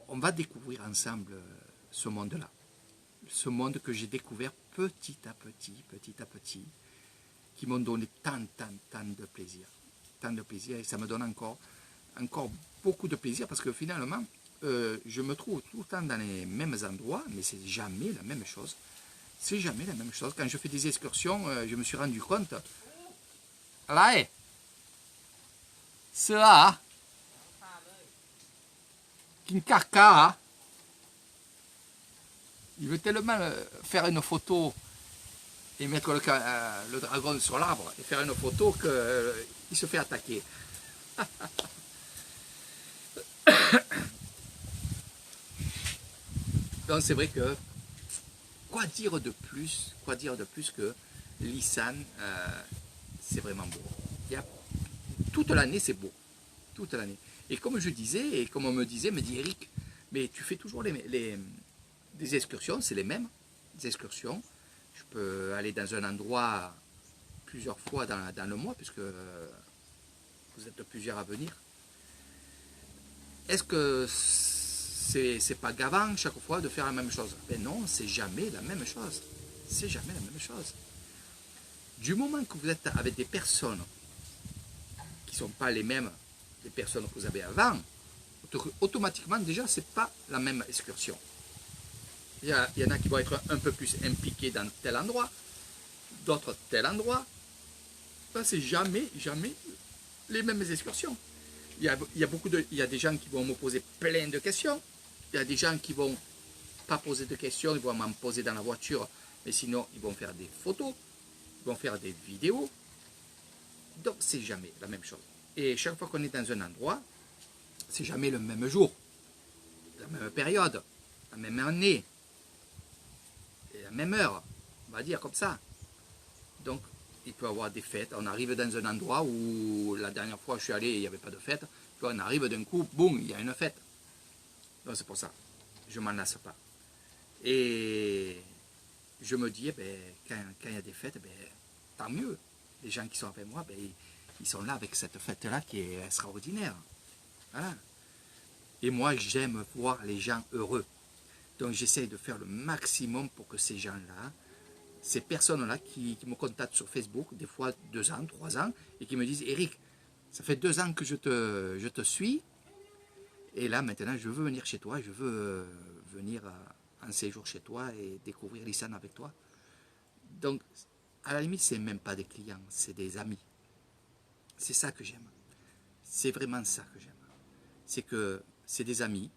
On va découvrir ensemble ce monde-là. Ce monde que j'ai découvert petit à petit, qui m'ont donné tant de plaisir. Tant de plaisir, et ça me donne encore beaucoup de plaisir, parce que finalement, je me trouve tout le temps dans les mêmes endroits, mais c'est jamais la même chose. C'est jamais la même chose. Quand je fais des excursions, je me suis rendu compte. Là, c'est là, Kinkarka, il veut tellement faire une photo et mettre le dragon sur l'arbre et faire une photo qu'il se fait attaquer. Donc c'est vrai que quoi dire de plus que Lissan, c'est vraiment beau. Toute l'année c'est beau, toute l'année. Et comme je disais, et comme on me dit Eric, mais tu fais toujours des excursions, c'est les mêmes excursions. Je peux aller dans un endroit plusieurs fois dans le mois, puisque vous êtes plusieurs à venir. Est-ce que c'est pas gavant chaque fois de faire la même chose? Ben non, c'est jamais la même chose. C'est jamais la même chose. Du moment que vous êtes avec des personnes qui ne sont pas les mêmes des personnes que vous avez avant, automatiquement déjà c'est pas la même excursion. Il y en a qui vont être un peu plus impliqués dans tel endroit, d'autres tel endroit. Ça c'est jamais les mêmes excursions. Il y a des gens qui vont me poser plein de questions. Il y a des gens qui vont pas poser de questions, ils vont m'en poser dans la voiture, mais sinon ils vont faire des photos, ils vont faire des vidéos. Donc c'est jamais la même chose. Et chaque fois qu'on est dans un endroit, c'est jamais le même jour, la même période, la même année, et la même heure, on va dire comme ça. Donc il peut y avoir des fêtes. On arrive dans un endroit où la dernière fois je suis allé, il n'y avait pas de fête. Puis on arrive d'un coup, boum, il y a une fête. Donc c'est pour ça, je ne m'en lasse pas. Et je me dis, ben, quand il y a des fêtes, ben, tant mieux. Les gens qui sont avec moi, ben, ils sont là avec cette fête-là qui est extraordinaire. Voilà. Et moi, j'aime voir les gens heureux. Donc j'essaie de faire le maximum pour que ces gens-là, ces personnes-là qui me contactent sur Facebook, des fois 2 ans, 3 ans, et qui me disent, Eric, ça fait 2 ans que je te suis, et là maintenant je veux venir chez toi, je veux venir en séjour chez toi et découvrir Lissan avec toi. Donc à la limite c'est même pas des clients, c'est des amis. C'est ça que j'aime. C'est vraiment ça que j'aime. C'est que c'est des amis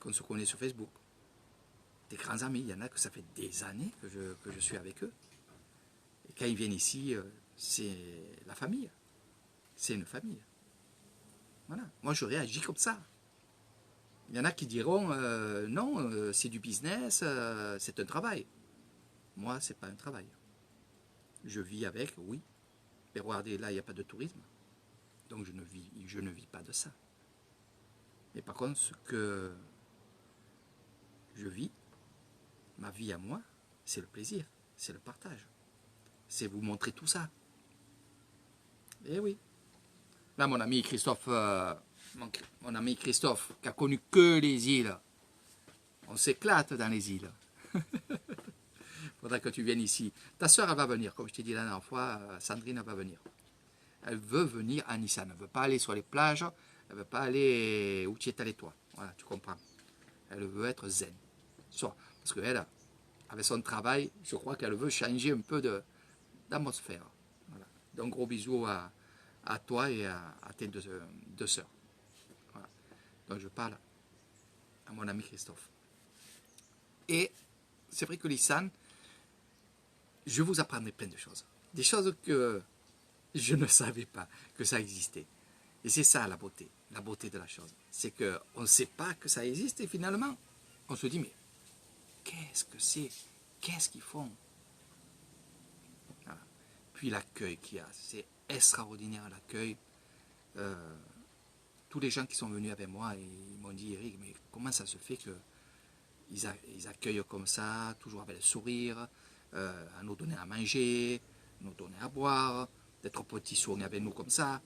qu'on se connaît sur Facebook. Des grands amis, il y en a que ça fait des années que je suis avec eux. Et quand ils viennent ici, c'est la famille. C'est une famille. Voilà. Moi, je réagis comme ça. Il y en a qui diront, non, c'est du business, c'est un travail. Moi, c'est pas un travail. Je vis avec, oui. Mais regardez, là, il n'y a pas de tourisme. Donc, je ne vis pas de ça. Mais par contre, ce que je vis, ma vie à moi, c'est le plaisir, c'est le partage. C'est vous montrer tout ça. Eh oui. Là, mon ami Christophe, mon ami Christophe, qui a connu que les îles. On s'éclate dans les îles. faudrait que tu viennes ici. Ta soeur, elle va venir, comme je t'ai dit la dernière fois, Sandrine, elle va venir. Elle veut venir à Nissan. Elle ne veut pas aller sur les plages, elle ne veut pas aller où tu es allé toi. Voilà, tu comprends. Elle veut être zen. Parce qu'elle, avec son travail, je crois qu'elle veut changer un peu d'atmosphère. Voilà. Donc, gros bisous à toi et à tes deux sœurs. Voilà. Donc, je parle à mon ami Christophe. Et c'est vrai que Nissan, je vous apprendrai plein de choses. Des choses que je ne savais pas que ça existait. Et c'est ça la beauté de la chose. C'est qu'on ne sait pas que ça existe et finalement, on se dit, mais qu'est-ce que c'est? Qu'est-ce qu'ils font? Voilà. Puis l'accueil qu'il y a, c'est extraordinaire l'accueil. Tous les gens qui sont venus avec moi, ils m'ont dit, Eric, mais comment ça se fait qu'ils accueillent comme ça, toujours avec le sourire, à nous donner à manger, nous donner à boire, d'être petits souriants avec nous comme ça.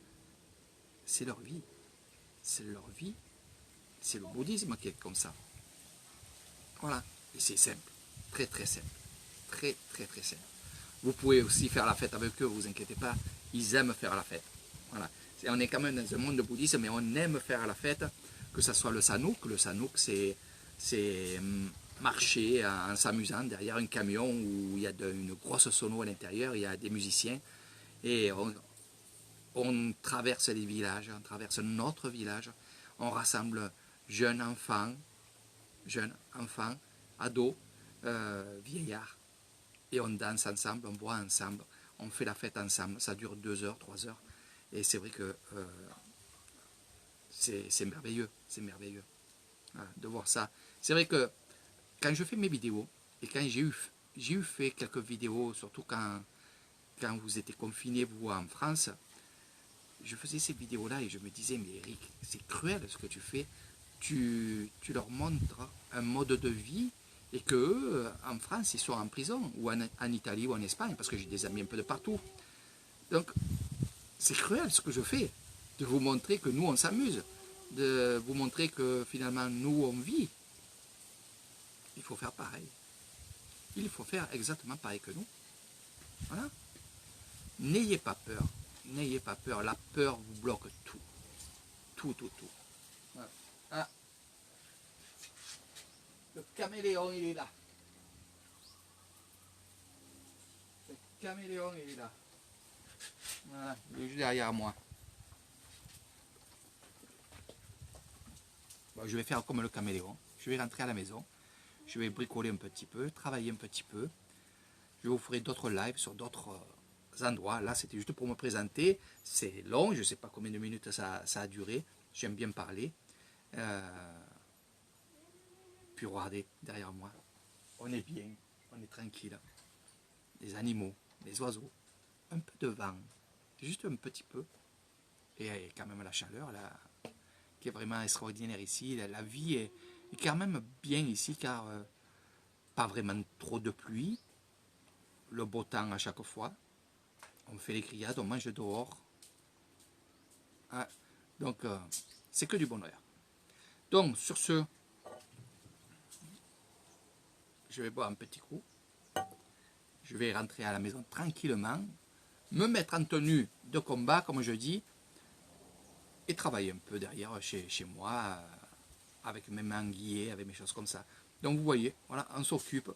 C'est leur vie. C'est leur vie. C'est le bouddhisme qui est comme ça. Voilà. Et c'est simple. Très très simple. Très très très simple. Vous pouvez aussi faire la fête avec eux, vous inquiétez pas. Ils aiment faire la fête. Voilà. On est quand même dans un monde bouddhiste, mais on aime faire la fête, que ce soit le sanouk. Le sanouk, c'est marcher en s'amusant derrière un camion où il y a une grosse sono à l'intérieur, il y a des musiciens. Et on traverse les villages, on traverse notre village, on rassemble jeunes enfants, ados, vieillards, et on danse ensemble, on boit ensemble, on fait la fête ensemble, ça dure 2 heures, 3 heures, et c'est vrai que c'est merveilleux, voilà, de voir ça. C'est vrai que quand je fais mes vidéos, et quand j'ai eu fait quelques vidéos, surtout quand vous étiez confinés, vous, en France, je faisais ces vidéos-là et je me disais, mais Eric, c'est cruel ce que tu fais. Tu leur montres un mode de vie et qu'eux, en France, ils sont en prison, ou en Italie ou en Espagne, parce que j'ai des amis un peu de partout. Donc, c'est cruel ce que je fais, de vous montrer que nous, on s'amuse, de vous montrer que finalement, nous, on vit. Il faut faire pareil. Il faut faire exactement pareil que nous. Voilà. N'ayez pas peur. N'ayez pas peur. La peur vous bloque tout. Tout. Voilà. Ah. Le caméléon, il est là. Le caméléon, il est là. Voilà, il est juste derrière moi. Bon, je vais faire comme le caméléon. Je vais rentrer à la maison. Je vais bricoler un petit peu, travailler un petit peu. Je vous ferai d'autres lives sur d'autres endroits. Là, c'était juste pour me présenter. C'est long, je ne sais pas combien de minutes ça a duré. J'aime bien parler. Puis regardez, derrière moi, on est bien, on est tranquille. Les animaux, les oiseaux, un peu de vent, juste un petit peu. Et quand même la chaleur, là, qui est vraiment extraordinaire ici. La vie est quand même bien ici, car pas vraiment trop de pluie. Le beau temps à chaque fois. On fait les grillades, on mange dehors. Ah, donc, c'est que du bonheur. Donc, sur ce, je vais boire un petit coup. Je vais rentrer à la maison tranquillement, me mettre en tenue de combat, comme je dis, et travailler un peu derrière chez moi, avec mes mains guillées, avec mes choses comme ça. Donc, vous voyez, voilà, on s'occupe.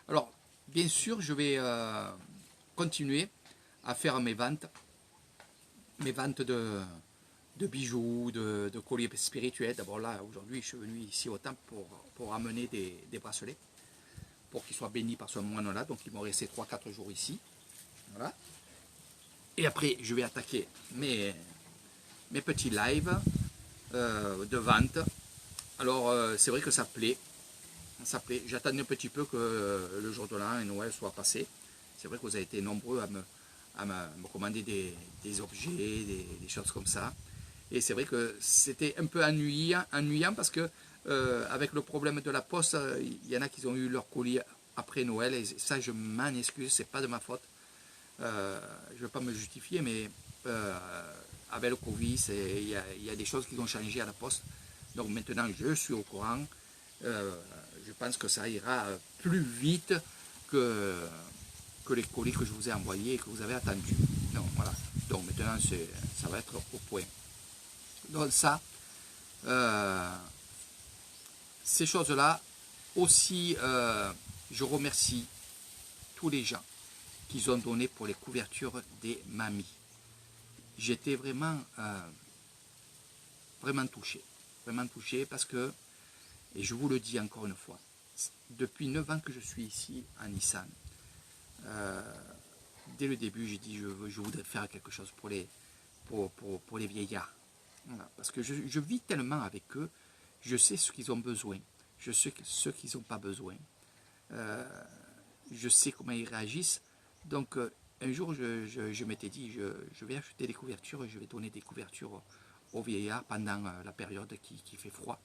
Alors, bien sûr, je vais continuer à faire mes ventes de bijoux, de colliers spirituels. D'abord là, aujourd'hui, je suis venu ici au temple pour amener des bracelets, pour qu'ils soient bénis par ce moine-là. Donc, il m'en restait 3-4 jours ici. Voilà. Et après, je vais attaquer mes petits lives de vente. Alors, c'est vrai que ça plaît. J'attendais un petit peu que le jour de l'an et Noël soit passé. C'est vrai que vous avez été nombreux à me commander des objets, des choses comme ça. Et c'est vrai que c'était un peu ennuyant parce que avec le problème de la poste, il y en a qui ont eu leur colis après Noël. Et ça, je m'en excuse, c'est pas de ma faute. Je ne veux pas me justifier, mais avec le Covid, il y a des choses qui ont changé à la poste. Donc maintenant, je suis au courant. Je pense que ça ira plus vite que les colis que je vous ai envoyés et que vous avez attendus. Non, voilà. Donc maintenant, ça va être au point. Donc ça, ces choses-là, aussi, je remercie tous les gens qui ont donné pour les couvertures des mamies. J'étais vraiment, vraiment touché parce que, et je vous le dis encore une fois, depuis 9 ans que je suis ici à Nissan, dès le début, j'ai dit je voudrais faire quelque chose pour les vieillards. Voilà, parce que je vis tellement avec eux, je sais ce qu'ils ont besoin, je sais ce qu'ils n'ont pas besoin, je sais comment ils réagissent. Donc un jour, je m'étais dit, je vais acheter des couvertures et je vais donner des couvertures aux vieillards pendant la période qui fait froid.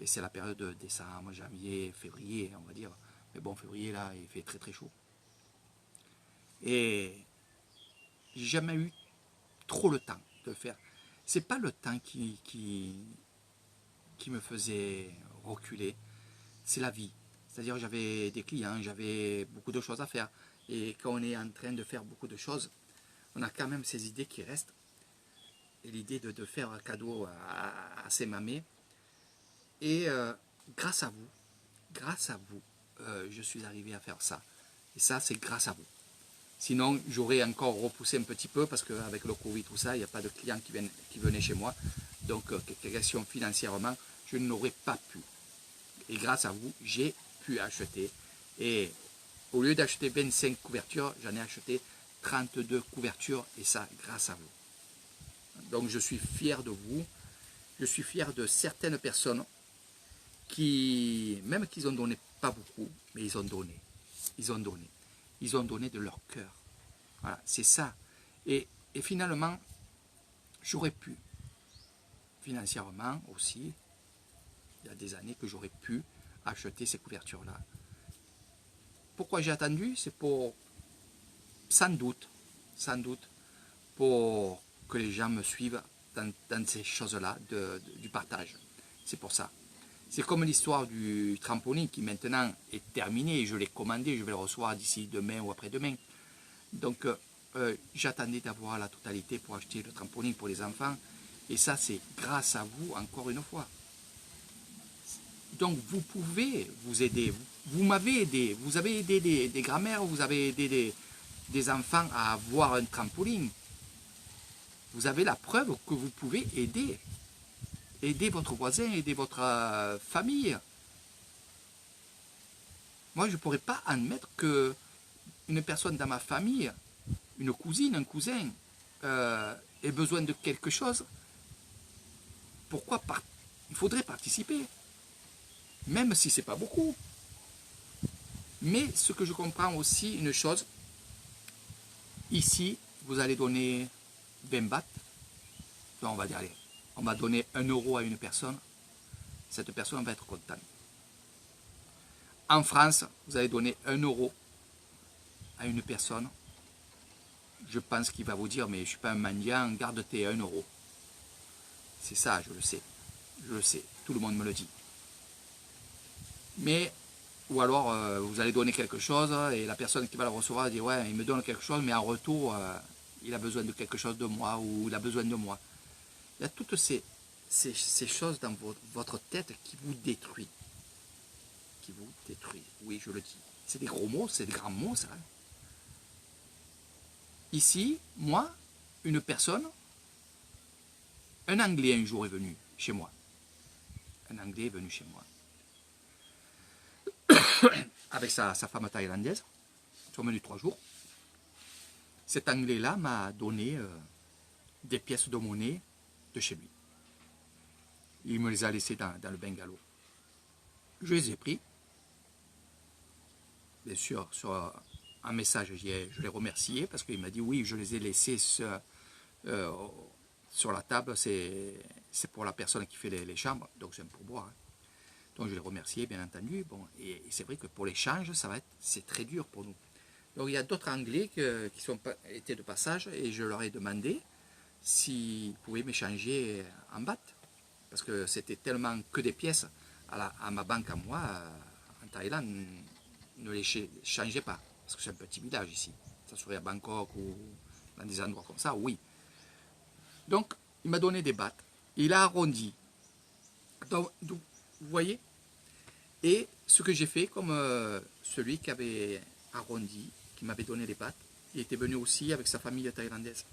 Et c'est la période de décembre, janvier, février, on va dire. Mais bon, février, là, il fait très très chaud. Et j'ai jamais eu trop le temps de le faire. C'est pas le temps qui me faisait reculer, c'est la vie. C'est-à-dire j'avais des clients, j'avais beaucoup de choses à faire. Et quand on est en train de faire beaucoup de choses, on a quand même ces idées qui restent. Et l'idée de faire un cadeau à ses mamés. Et grâce à vous, je suis arrivé à faire ça. Et ça, c'est grâce à vous. Sinon, j'aurais encore repoussé un petit peu parce qu'avec le Covid, tout ça, il n'y a pas de clients qui venaient chez moi. Donc, question financièrement, je n'aurais pas pu. Et grâce à vous, j'ai pu acheter. Et au lieu d'acheter 25 couvertures, j'en ai acheté 32 couvertures. Et ça, grâce à vous. Donc, je suis fier de vous. Je suis fier de certaines personnes qui, même qu'ils ont donné pas beaucoup, mais ils ont donné. Ils ont donné. Ils ont donné de leur cœur. Voilà, c'est ça. Et finalement, j'aurais pu, financièrement aussi, il y a des années que j'aurais pu acheter ces couvertures-là. Pourquoi j'ai attendu? C'est pour, sans doute, pour que les gens me suivent dans ces choses-là du partage. C'est pour ça. C'est comme l'histoire du trampoline qui maintenant est terminée. Je l'ai commandé, je vais le recevoir d'ici demain ou après-demain. Donc, j'attendais d'avoir la totalité pour acheter le trampoline pour les enfants. Et ça, c'est grâce à vous, encore une fois. Donc, vous pouvez vous aider. Vous m'avez aidé. Vous avez aidé des grands-mères, vous avez aidé des enfants à avoir un trampoline. Vous avez la preuve que vous pouvez aider. Aider votre voisin, aider votre famille. Moi, je ne pourrais pas admettre qu'une personne dans ma famille, une cousine, un cousin, ait besoin de quelque chose. Pourquoi il faudrait participer, même si ce n'est pas beaucoup. Mais ce que je comprends aussi, une chose, ici, vous allez donner 20 bahts. Donc, on va dire, allez, on va donner 1 euro à une personne. Cette personne va être contente. En France, vous allez donner 1 euro à une personne. Je pense qu'il va vous dire, mais je ne suis pas un mendiant, garde tes 1 euro. C'est ça, je le sais. Je le sais. Tout le monde me le dit. Mais, ou alors, vous allez donner quelque chose et la personne qui va le recevoir va dire, ouais, il me donne quelque chose, mais en retour, il a besoin de quelque chose de moi ou il a besoin de moi. Il y a toutes ces choses dans votre tête qui vous détruisent. Qui vous détruisent. Oui, je le dis. C'est des gros mots, c'est des grands mots, ça. Ici, moi, une personne, un Anglais un jour est venu chez moi. Un Anglais est venu chez moi. Avec sa femme thaïlandaise. Ils sont venus 3 jours. Cet Anglais-là m'a donné des pièces de monnaie de chez lui. Il me les a laissées dans le bungalow. Je les ai pris. Bien sûr, sur un message, je l'ai remercié parce qu'il m'a dit oui, je les ai laissés sur la table, c'est pour la personne qui fait les chambres, donc c'est un pourboire. Hein. Donc je l'ai remercié, bien entendu. Bon, et c'est vrai que pour l'échange, c'est très dur pour nous. Donc il y a d'autres Anglais qui étaient de passage et je leur ai demandé s'ils pouvaient m'échanger en bahts. Parce que c'était tellement que des pièces à ma banque à moi, en Thaïlande, ne les changez pas. Parce que c'est un petit village ici. Ça serait à Bangkok ou dans des endroits comme ça, oui. Donc, il m'a donné des battes. Il a arrondi. Donc, vous voyez? Et ce que j'ai fait, comme celui qui avait arrondi, qui m'avait donné les battes, il était venu aussi avec sa famille thaïlandaise.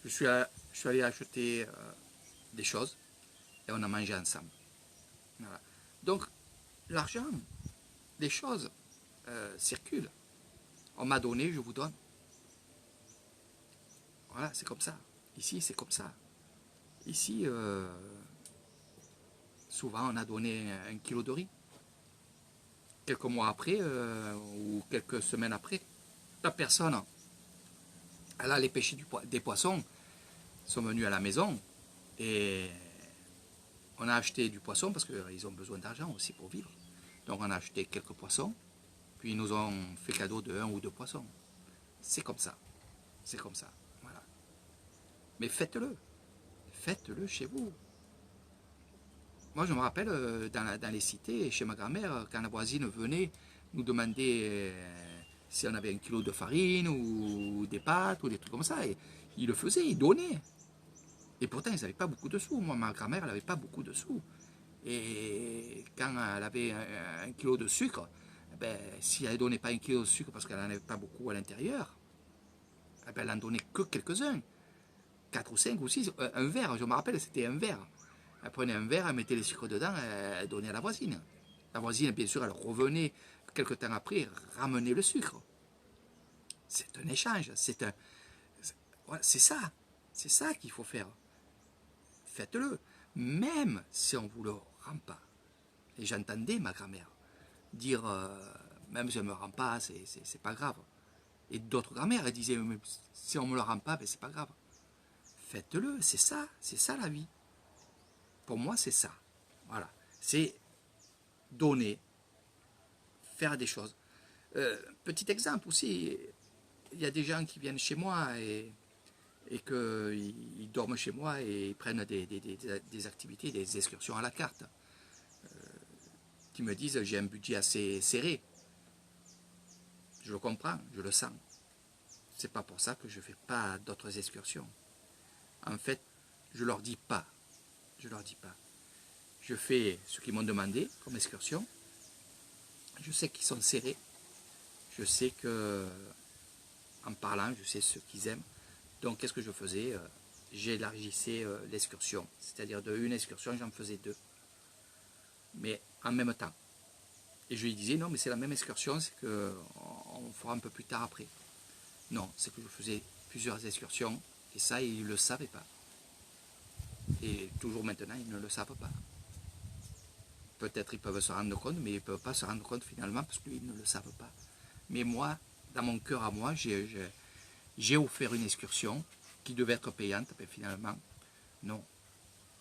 Je suis allé acheter des choses et on a mangé ensemble. Voilà. Donc, l'argent, les choses circulent. On m'a donné, je vous donne. Voilà, c'est comme ça. Ici, c'est comme ça. Ici, souvent, on a donné 1 kilo de riz. Quelques mois après, ou quelques semaines après, la personne, elle allait pêcher des poissons, sont venus à la maison et on a acheté du poisson parce qu'ils ont besoin d'argent aussi pour vivre. Donc on a acheté quelques poissons, puis ils nous ont fait cadeau de 1 ou 2 poissons. C'est comme ça. C'est comme ça. Voilà. Mais faites-le. Faites-le chez vous. Moi, je me rappelle, dans les cités, chez ma grand-mère, quand la voisine venait nous demander si on avait 1 kilo de farine ou des pâtes ou des trucs comme ça, et il le faisait, il donnait. Et pourtant, ils n'avaient pas beaucoup de sous. Moi, ma grand-mère, elle n'avait pas beaucoup de sous. Et quand elle avait 1 kilo de sucre, ben, si elle ne donnait pas 1 kilo de sucre parce qu'elle n'en avait pas beaucoup à l'intérieur, ben, elle n'en donnait que quelques-uns. 4 ou 5 ou 6, un verre, je me rappelle, c'était un verre. Elle prenait un verre, elle mettait les sucres dedans, elle donnait à la voisine. La voisine, bien sûr, elle revenait quelques temps après, ramener le sucre. C'est un échange, c'est ça qu'il faut faire. Faites-le, même si on ne vous le rend pas. Et j'entendais ma grand-mère dire, même si elle ne me rend pas, c'est pas grave. Et d'autres grand-mères, elles disaient, si on ne me le rend pas, ben, c'est pas grave. Faites-le, c'est ça la vie. Pour moi, c'est ça. Voilà. C'est donner, faire des choses. Petit exemple aussi, il y a des gens qui viennent chez moi et qu'ils dorment chez moi et ils prennent des activités, des excursions à la carte. Qui me disent, j'ai un budget assez serré. Je le comprends, je le sens. C'est pas pour ça que je ne fais pas d'autres excursions. En fait, je leur dis pas. Je leur dis pas. Je fais ce qu'ils m'ont demandé comme excursion. Je sais qu'ils sont serrés. Je sais que, en parlant, je sais ce qu'ils aiment. Donc, qu'est-ce que je faisais? J'élargissais l'excursion. C'est-à-dire d'une excursion, j'en faisais 2. Mais en même temps. Et je lui disais, non, mais c'est la même excursion, c'est qu'on fera un peu plus tard après. Non, c'est que je faisais plusieurs excursions, et ça, ils ne le savaient pas. Et toujours maintenant, ils ne le savent pas. Peut-être ils peuvent se rendre compte, mais ils ne peuvent pas se rendre compte finalement, parce qu'ils ne le savent pas. Mais moi, dans mon cœur à moi, j'ai offert une excursion qui devait être payante, mais finalement, non.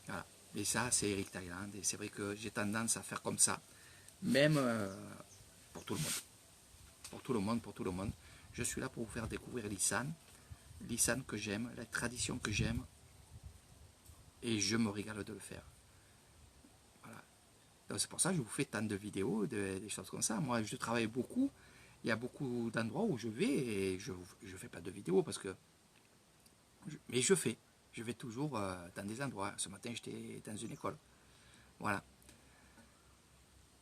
Voilà. Et ça, c'est Eric Thaïlande, et c'est vrai que j'ai tendance à faire comme ça, même pour tout le monde. Pour tout le monde, pour tout le monde. Je suis là pour vous faire découvrir l'Isan que j'aime, la tradition que j'aime, et je me régale de le faire. Voilà. Donc c'est pour ça que je vous fais tant de vidéos, des choses comme ça. Moi, je travaille beaucoup. Il y a beaucoup d'endroits où je vais et je ne fais pas de vidéos parce que... mais je fais. Je vais toujours dans des endroits. Ce matin, j'étais dans une école. Voilà.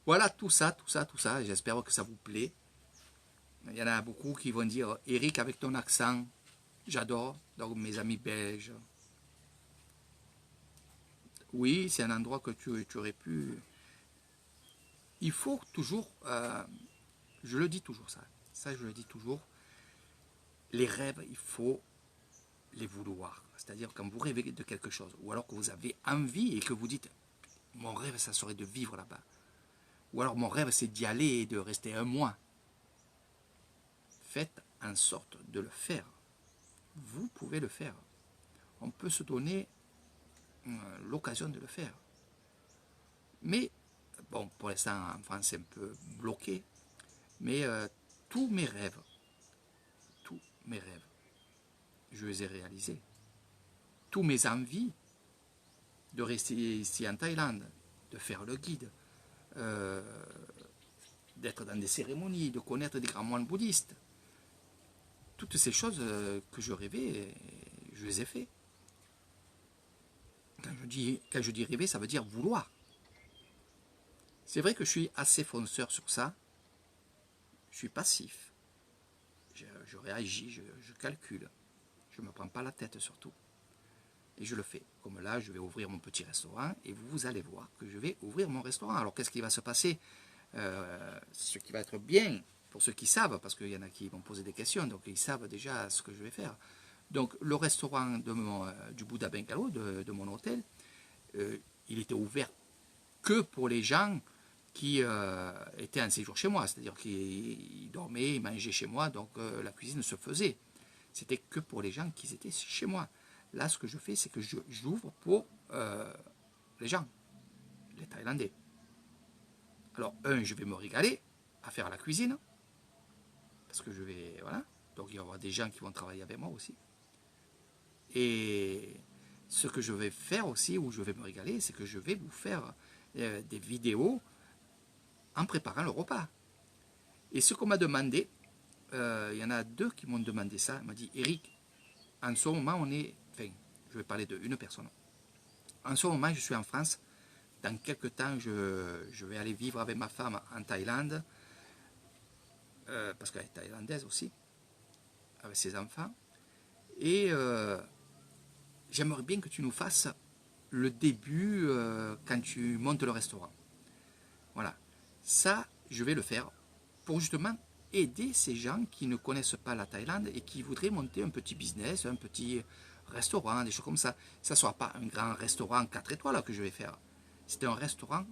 Voilà, tout ça. J'espère que ça vous plaît. Il y en a beaucoup qui vont dire, Eric, avec ton accent, j'adore. Donc, mes amis belges. Oui, c'est un endroit que tu aurais pu... Il faut toujours... je le dis toujours, ça je le dis toujours. Les rêves, il faut les vouloir. C'est-à-dire quand vous rêvez de quelque chose, ou alors que vous avez envie et que vous dites, mon rêve, ça serait de vivre là-bas. Ou alors mon rêve, c'est d'y aller et de rester 1 mois. Faites en sorte de le faire. Vous pouvez le faire. On peut se donner l'occasion de le faire. Mais, bon, pour l'instant, en France, c'est un peu bloqué. Mais tous mes rêves, je les ai réalisés. Tous mes envies de rester ici en Thaïlande, de faire le guide, d'être dans des cérémonies, de connaître des grands moines bouddhistes. Toutes ces choses que je rêvais, je les ai fait. Quand je dis rêver, ça veut dire vouloir. C'est vrai que je suis assez fonceur sur ça. Je suis passif. Je réagis, je calcule. Je ne me prends pas la tête surtout. Et je le fais. Comme là, je vais ouvrir mon petit restaurant et vous allez voir que je vais ouvrir mon restaurant. Alors qu'est-ce qui va se passer? Ce qui va être bien pour ceux qui savent, parce qu'il y en a qui vont poser des questions, donc ils savent déjà ce que je vais faire. Donc le restaurant du Bouddha Bungalow, de mon hôtel, il était ouvert que pour les gens qui étaient en séjour chez moi, c'est-à-dire qu'ils dormaient, ils mangeaient chez moi, donc la cuisine se faisait. C'était que pour les gens qui étaient chez moi. Là, ce que je fais, c'est que j'ouvre pour les gens, les Thaïlandais. Alors, je vais me régaler à faire la cuisine, parce que je vais, voilà, donc il va y avoir des gens qui vont travailler avec moi aussi. Et ce que je vais faire aussi, où je vais me régaler, c'est que je vais vous faire des vidéos en préparant le repas. Et ce qu'on m'a demandé, il y en a 2 qui m'ont demandé ça. Il m'a dit, Eric, en ce moment, je vais parler d'une personne. En ce moment, je suis en France. Dans quelques temps, je vais aller vivre avec ma femme en Thaïlande, parce qu'elle est thaïlandaise aussi, avec ses enfants. Et j'aimerais bien que tu nous fasses le début quand tu montes le restaurant. Voilà. Ça, je vais le faire pour justement aider ces gens qui ne connaissent pas la Thaïlande et qui voudraient monter un petit business, un petit restaurant, des choses comme ça. Ça ne sera pas un grand restaurant 4 étoiles que je vais faire. C'est un restaurant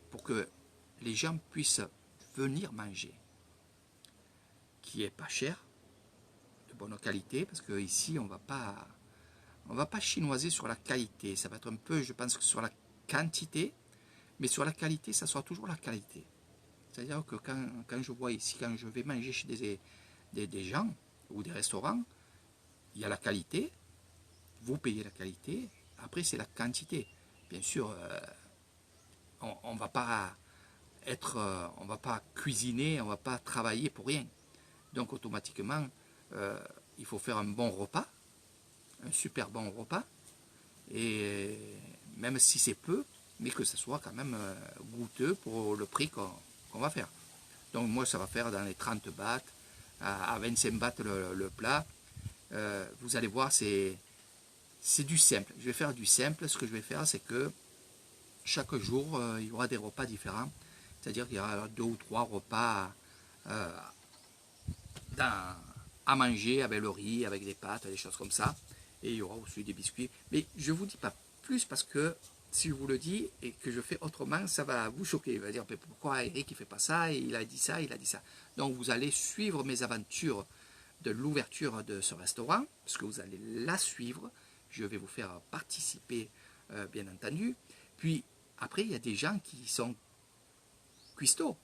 pour que les gens puissent venir manger, qui est pas cher, de bonne qualité, parce qu'ici on va pas chinoiser sur la qualité. Ça va être un peu, je pense, que sur la quantité, mais sur la qualité, ça sera toujours la qualité. C'est-à-dire que quand je vois ici, quand je vais manger chez des gens ou des restaurants, il y a la qualité, vous payez la qualité, après c'est la quantité. Bien sûr, on va pas on va pas cuisiner, on va pas travailler pour rien. Donc automatiquement, il faut faire un bon repas, un super bon repas, et même si c'est peu, mais que ce soit quand même goûteux pour le prix qu'on va faire. Donc moi, ça va faire dans les 30 bahts, à 25 bahts le plat. Vous allez voir, c'est du simple. Je vais faire du simple. Ce que je vais faire, c'est que chaque jour, il y aura des repas différents. C'est-à-dire qu'il y aura 2 ou 3 repas à manger avec le riz, avec des pâtes, des choses comme ça. Et il y aura aussi des biscuits. Mais je ne vous dis pas plus parce que si je vous le dis et que je fais autrement, ça va vous choquer. Il va dire, mais pourquoi Eric ne fait pas ça? Il a dit ça, il a dit ça. Donc vous allez suivre mes aventures de l'ouverture de ce restaurant, parce que vous allez la suivre. Je vais vous faire participer, bien entendu. Puis après, il y a des gens qui sont cuistots.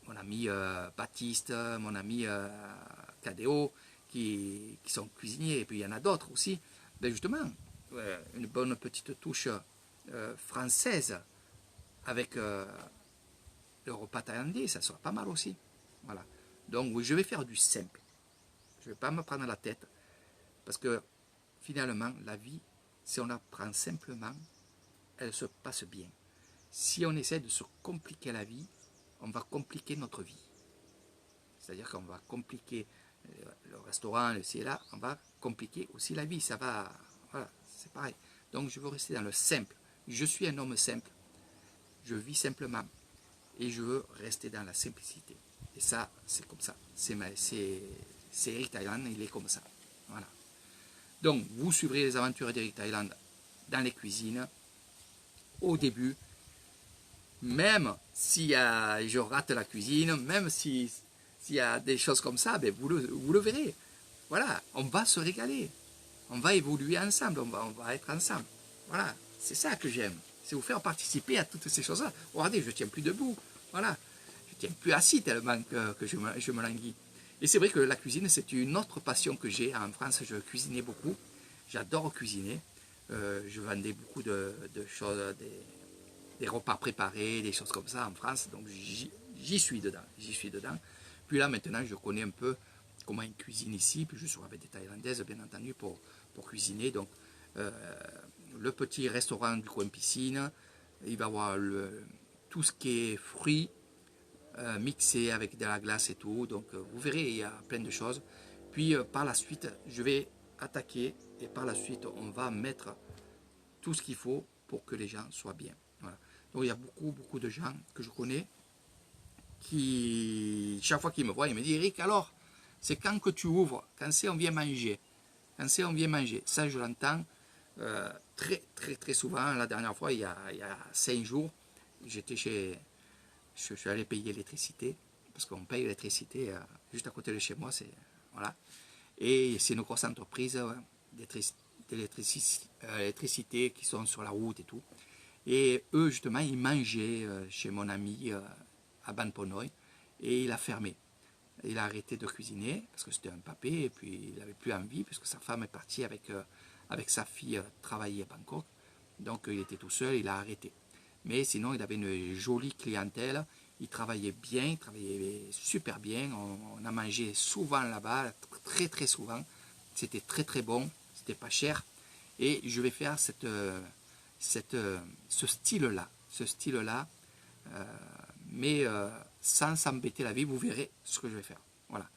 Mon ami Baptiste, mon ami Cadéo, qui sont cuisiniers. Et puis il y en a d'autres aussi. Ben justement, une bonne petite touche française avec le repas thaïlandais, ça sera pas mal aussi. Voilà. Donc oui, je vais faire du simple. Je ne vais pas me prendre la tête. Parce que finalement, la vie, si on la prend simplement, elle se passe bien. Si on essaie de se compliquer la vie, on va compliquer notre vie. C'est-à-dire qu'on va compliquer le restaurant, le ci et là, on va compliquer aussi la vie. Ça va, voilà, c'est pareil. Donc je veux rester dans le simple. Je suis un homme simple. Je vis simplement. Et je veux rester dans la simplicité. Et ça, c'est comme ça. C'est Eric Thailand, il est comme ça. Voilà. Donc, vous suivrez les aventures d'Eric Thailand dans les cuisines. Au début, même si je rate la cuisine, même s'il y a des choses comme ça, ben vous le verrez. Voilà, on va se régaler. On va évoluer ensemble, on va être ensemble. Voilà, c'est ça que j'aime. C'est vous faire participer à toutes ces choses-là. Regardez, je ne tiens plus debout. Voilà, je ne tiens plus assis tellement que je me languis. Et c'est vrai que la cuisine, c'est une autre passion que j'ai. En France, je cuisinais beaucoup. J'adore cuisiner. Je vendais beaucoup de choses, des repas préparés, des choses comme ça en France. Donc j'y suis dedans, j'y suis dedans. Puis là, maintenant, je connais un peu comment ils cuisinent ici, puis je suis avec des Thaïlandaises, bien entendu, pour cuisiner. Donc, le petit restaurant du coin piscine, il va y avoir tout ce qui est fruits, mixés avec de la glace et tout. Donc, vous verrez, il y a plein de choses. Puis, par la suite, je vais attaquer, et par la suite, on va mettre tout ce qu'il faut pour que les gens soient bien. Voilà. Donc il y a beaucoup de gens que je connais qui, chaque fois qu'ils me voient, ils me disent Eric, alors, c'est quand que tu ouvres, quand c'est on vient manger, quand c'est on vient manger. Ça, je l'entends très souvent. La dernière fois, il y a 5 jours, je suis allé payer l'électricité, parce qu'on paye l'électricité juste à côté de chez moi, voilà. Et c'est une grosse entreprise d'électricité qui sont sur la route et tout. Et eux, justement, ils mangeaient chez mon ami à Ban Ponoy, et il a fermé. Il a arrêté de cuisiner, parce que c'était un papé, et puis il n'avait plus envie, puisque sa femme est partie avec sa fille travailler à Bangkok. Donc il était tout seul, il a arrêté. Mais sinon, il avait une jolie clientèle, il travaillait bien, il travaillait super bien. On a mangé souvent là-bas, très souvent. C'était très bon, c'était pas cher. Et je vais faire ce style-là, mais sans s'embêter la vie. Vous verrez ce que je vais faire. Voilà.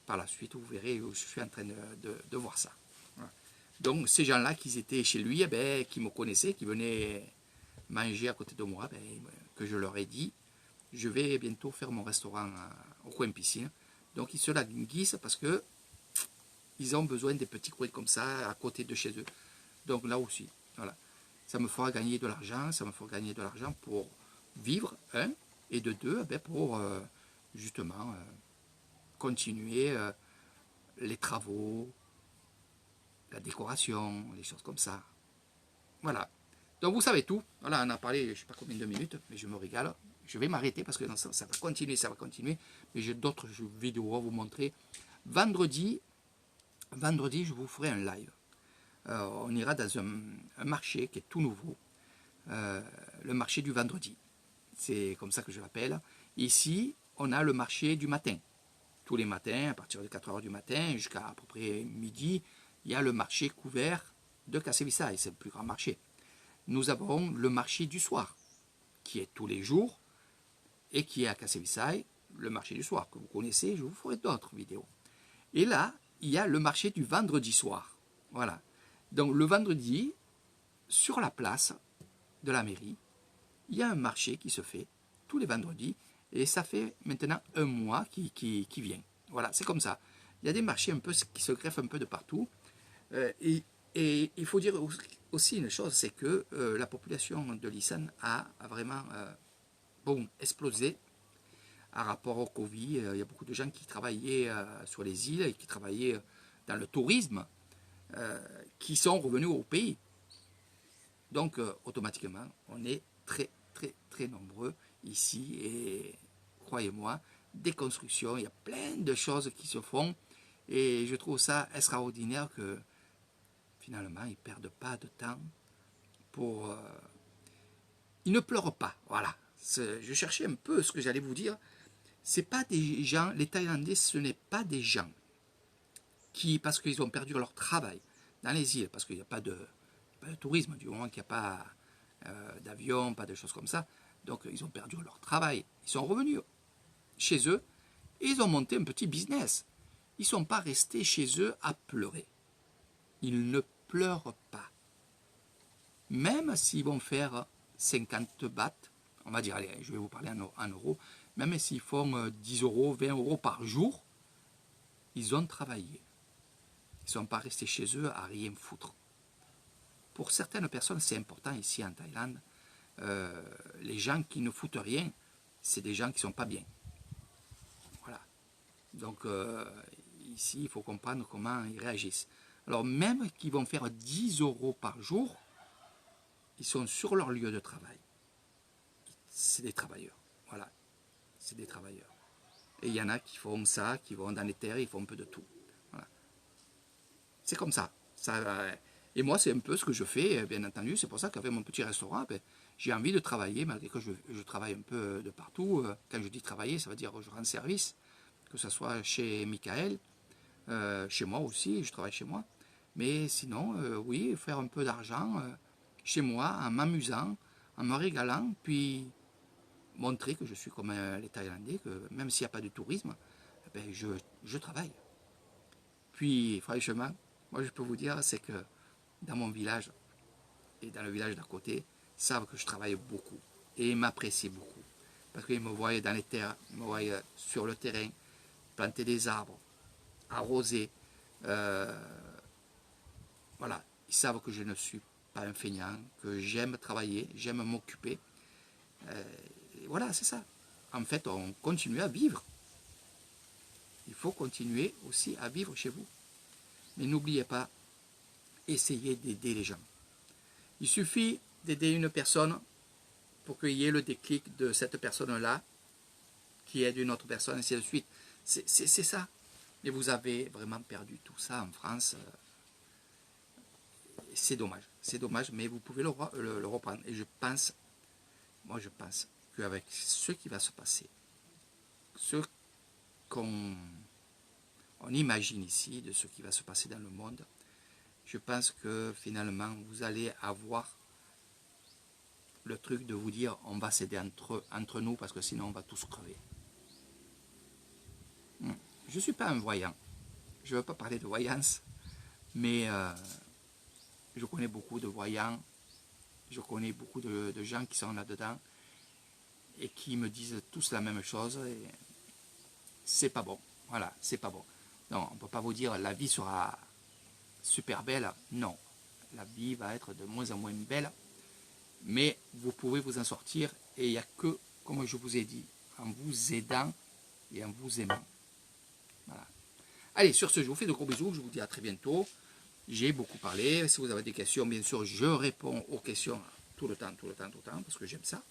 Par la suite, vous verrez où je suis en train de voir ça. Voilà. Donc, ces gens-là qui étaient chez lui, qui me connaissaient, qui venaient manger à côté de moi, que je leur ai dit, je vais bientôt faire mon restaurant au coin piscine. Donc, ils se languissent parce que ils ont besoin des petits coins comme ça à côté de chez eux. Donc là aussi, voilà. Ça me fera gagner de l'argent, pour vivre, un, et de deux, pour justement continuer les travaux, la décoration, les choses comme ça. Voilà. Donc vous savez tout. Voilà, on a parlé, je ne sais pas combien de minutes, mais je me régale. Je vais m'arrêter parce que ça va continuer. Mais j'ai d'autres vidéos à vous montrer. Vendredi, je vous ferai un live. On ira dans un marché qui est tout nouveau, le marché du vendredi. C'est comme ça que je l'appelle. Ici, on a le marché du matin. Tous les matins, à partir de 4h du matin jusqu'à à peu près midi, il y a le marché couvert de Kassel-Visay, c'est le plus grand marché. Nous avons le marché du soir, qui est tous les jours, et qui est à Kassel-Visay, le marché du soir, que vous connaissez, je vous ferai d'autres vidéos. Et là, il y a le marché du vendredi soir. Voilà. Donc le vendredi, sur la place de la mairie, il y a un marché qui se fait tous les vendredis, et ça fait maintenant un mois qui vient. Voilà, c'est comme ça. Il y a des marchés un peu qui se greffent un peu de partout. Et il faut dire aussi une chose, c'est que la population de l'Isan a vraiment explosé par rapport au Covid. Il y a beaucoup de gens qui travaillaient sur les îles et qui travaillaient dans le tourisme, qui sont revenus au pays. Donc, automatiquement, on est très nombreux ici, et croyez-moi, des constructions, il y a plein de choses qui se font, et je trouve ça extraordinaire que finalement, ils ne perdent pas de temps pour... ils ne pleurent pas, voilà. Je cherchais un peu ce que j'allais vous dire. C'est pas des gens, les Thaïlandais, ce n'est pas des gens qui, parce qu'ils ont perdu leur travail dans les îles, parce qu'il n'y a pas de tourisme, du moment qu'il n'y a pas d'avion, pas de choses comme ça, donc ils ont perdu leur travail. Ils sont revenus chez eux et ils ont monté un petit business. Ils ne sont pas restés chez eux à pleurer. Ils ne pleurent pas. Même s'ils vont faire 50 bahts, on va dire, allez, je vais vous parler en euros, même s'ils font 10 euros, 20 euros par jour, ils ont travaillé. Ils ne sont pas restés chez eux à rien foutre. Pour certaines personnes, c'est important ici en Thaïlande. Les gens qui ne foutent rien, c'est des gens qui ne sont pas bien. Voilà. Donc, ici, il faut comprendre comment ils réagissent. Alors, même qu'ils vont faire 10 euros par jour, ils sont sur leur lieu de travail. C'est des travailleurs. Voilà. C'est des travailleurs. Et il y en a qui font ça, qui vont dans les terres, ils font un peu de tout. Voilà. C'est comme ça. Et moi, c'est un peu ce que je fais, bien entendu. C'est pour ça qu'avec mon petit restaurant, ben, j'ai envie de travailler, malgré que je travaille un peu de partout. Quand je dis travailler, ça veut dire que je rends service, que ce soit chez Michael, chez moi aussi, je travaille chez moi. Mais sinon, oui, faire un peu d'argent chez moi, en m'amusant, en me régalant, puis montrer que je suis comme les Thaïlandais, que même s'il n'y a pas de tourisme, ben, je travaille. Puis, franchement, moi je peux vous dire, c'est que dans mon village et dans le village d'à côté, savent que je travaille beaucoup et m'apprécient beaucoup. Parce qu'ils me voient dans les terres, ils me voient sur le terrain, planter des arbres, arroser. Voilà, ils savent que je ne suis pas un feignant, que j'aime travailler, j'aime m'occuper. Et voilà, c'est ça. En fait, on continue à vivre. Il faut continuer aussi à vivre chez vous. Mais n'oubliez pas, essayez d'aider les gens. Il suffit d'aider une personne pour qu'il y ait le déclic de cette personne-là, qui aide une autre personne, ainsi de suite. C'est ça. Et vous avez vraiment perdu tout ça en France. C'est dommage, mais vous pouvez le reprendre. Et je pense qu'avec ce qui va se passer, ce qu'on imagine ici, de ce qui va se passer dans le monde, je pense que finalement, vous allez avoir le truc de vous dire, on va s'aider entre nous, parce que sinon on va tous crever. Je ne suis pas un voyant. Je ne veux pas parler de voyance, mais je connais beaucoup de voyants, je connais beaucoup de gens qui sont là-dedans et qui me disent tous la même chose. Et c'est pas bon. Voilà, c'est pas bon. Non, on ne peut pas vous dire la vie sera super belle. Non, la vie va être de moins en moins belle, mais vous pouvez vous en sortir et il n'y a que, comme je vous ai dit, en vous aidant et en vous aimant. Voilà. Allez, sur ce, je vous fais de gros bisous, je vous dis à très bientôt. J'ai beaucoup parlé. Si vous avez des questions, bien sûr, je réponds aux questions tout le temps, parce que j'aime ça.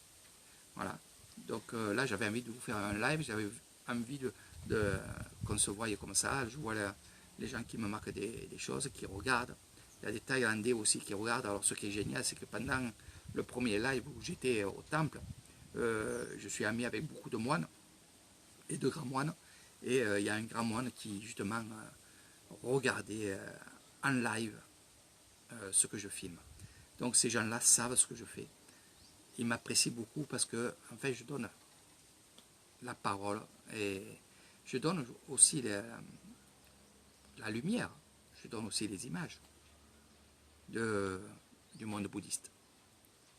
Voilà. Donc là, j'avais envie de vous faire un live, j'avais envie qu'on se voie comme ça. Je vois les gens qui me marquent des choses, qui regardent. Il y a des Thaïlandais aussi qui regardent. Alors ce qui est génial, c'est que pendant le premier live où j'étais au temple, je suis ami avec beaucoup de moines et de grands moines. Et il y a un grand moine qui, justement, regardait en live ce que je filme. Donc ces gens-là savent ce que je fais. Ils m'apprécient beaucoup parce que, en fait, je donne la parole et je donne aussi la lumière. Je donne aussi les images du monde bouddhiste.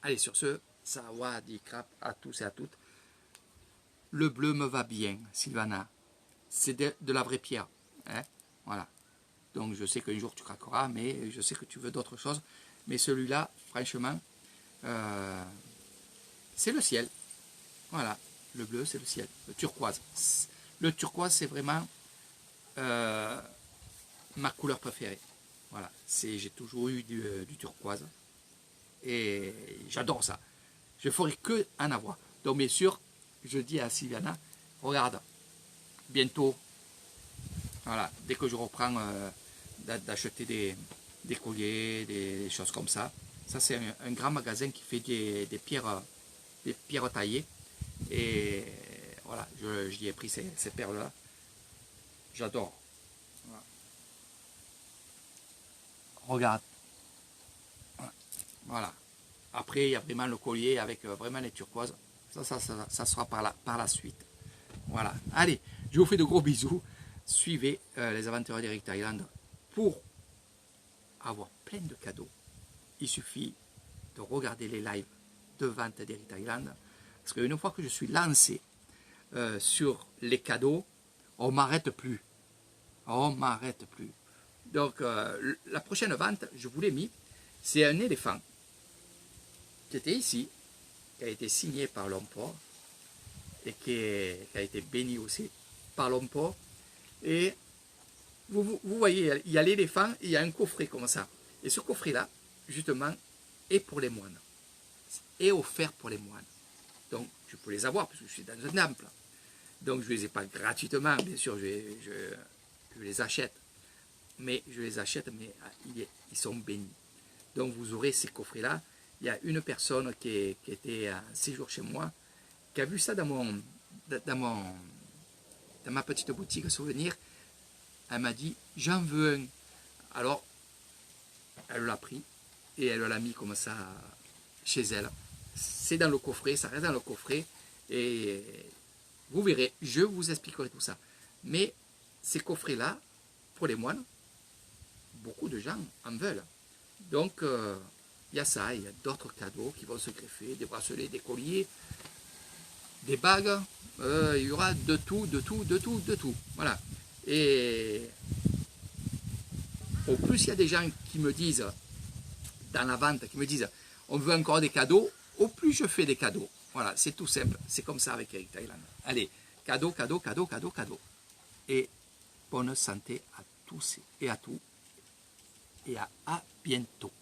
Allez, sur ce, sawadee krap à tous et à toutes. Le bleu me va bien, Sylvana. C'est de la vraie pierre. Hein, voilà. Donc je sais qu'un jour tu craqueras, mais je sais que tu veux d'autres choses. Mais celui-là, franchement, c'est le ciel. Voilà. Le bleu, c'est le ciel. Le turquoise. Le turquoise, c'est vraiment ma couleur préférée. Voilà. J'ai toujours eu du turquoise. Et j'adore ça. Je ne ferai que en avoir. Donc bien sûr, je dis à Sylviana, regarde, bientôt, voilà, dès que je reprends d'acheter des colliers, des choses comme ça. Ça, c'est un grand magasin qui fait des pierres taillées. Et voilà, j'y ai pris ces perles-là. J'adore. Voilà. Regarde. Voilà. Après, il y a vraiment le collier avec vraiment les turquoises. Ça sera par la suite. Voilà. Allez, je vous fais de gros bisous. Suivez les aventuriers d'Eric Thaïlande pour avoir plein de cadeaux. Il suffit de regarder les lives de vente d'Eric Thaïlande. Parce qu'une fois que je suis lancé sur les cadeaux, on ne m'arrête plus. On ne m'arrête plus. Donc, la prochaine vente, je vous l'ai mis, c'est un éléphant qui était ici, qui a été signé par l'Homme-Port et qui a été béni aussi par l'Homme-Port. Et vous voyez, il y a l'éléphant et il y a un coffret comme ça. Et ce coffret-là, justement, est pour les moines. Est offert pour les moines. Donc, je peux les avoir parce que je suis dans un temple. Donc, je ne les ai pas gratuitement, bien sûr, je les achète. Mais je les achète, mais ils sont bénis. Donc vous aurez ces coffrets-là. Il y a une personne qui était en séjour chez moi, qui a vu ça dans ma petite boutique souvenir. Elle m'a dit, j'en veux un. Alors, elle l'a pris et elle l'a mis comme ça chez elle. C'est dans le coffret, ça reste dans le coffret. Et vous verrez, je vous expliquerai tout ça. Mais ces coffrets-là, pour les moines, beaucoup de gens en veulent. Donc, il y a ça, il y a d'autres cadeaux qui vont se greffer, des bracelets, des colliers, des bagues, il y aura de tout, de tout, de tout, de tout. Voilà. Et au plus il y a des gens qui me disent, dans la vente, qui me disent, on veut encore des cadeaux, au plus je fais des cadeaux. Voilà, c'est tout simple. C'est comme ça avec Eric Thailand. Allez, cadeau, cadeau, cadeau, cadeau, cadeau. Et bonne santé à tous et à tout. Et à bientôt.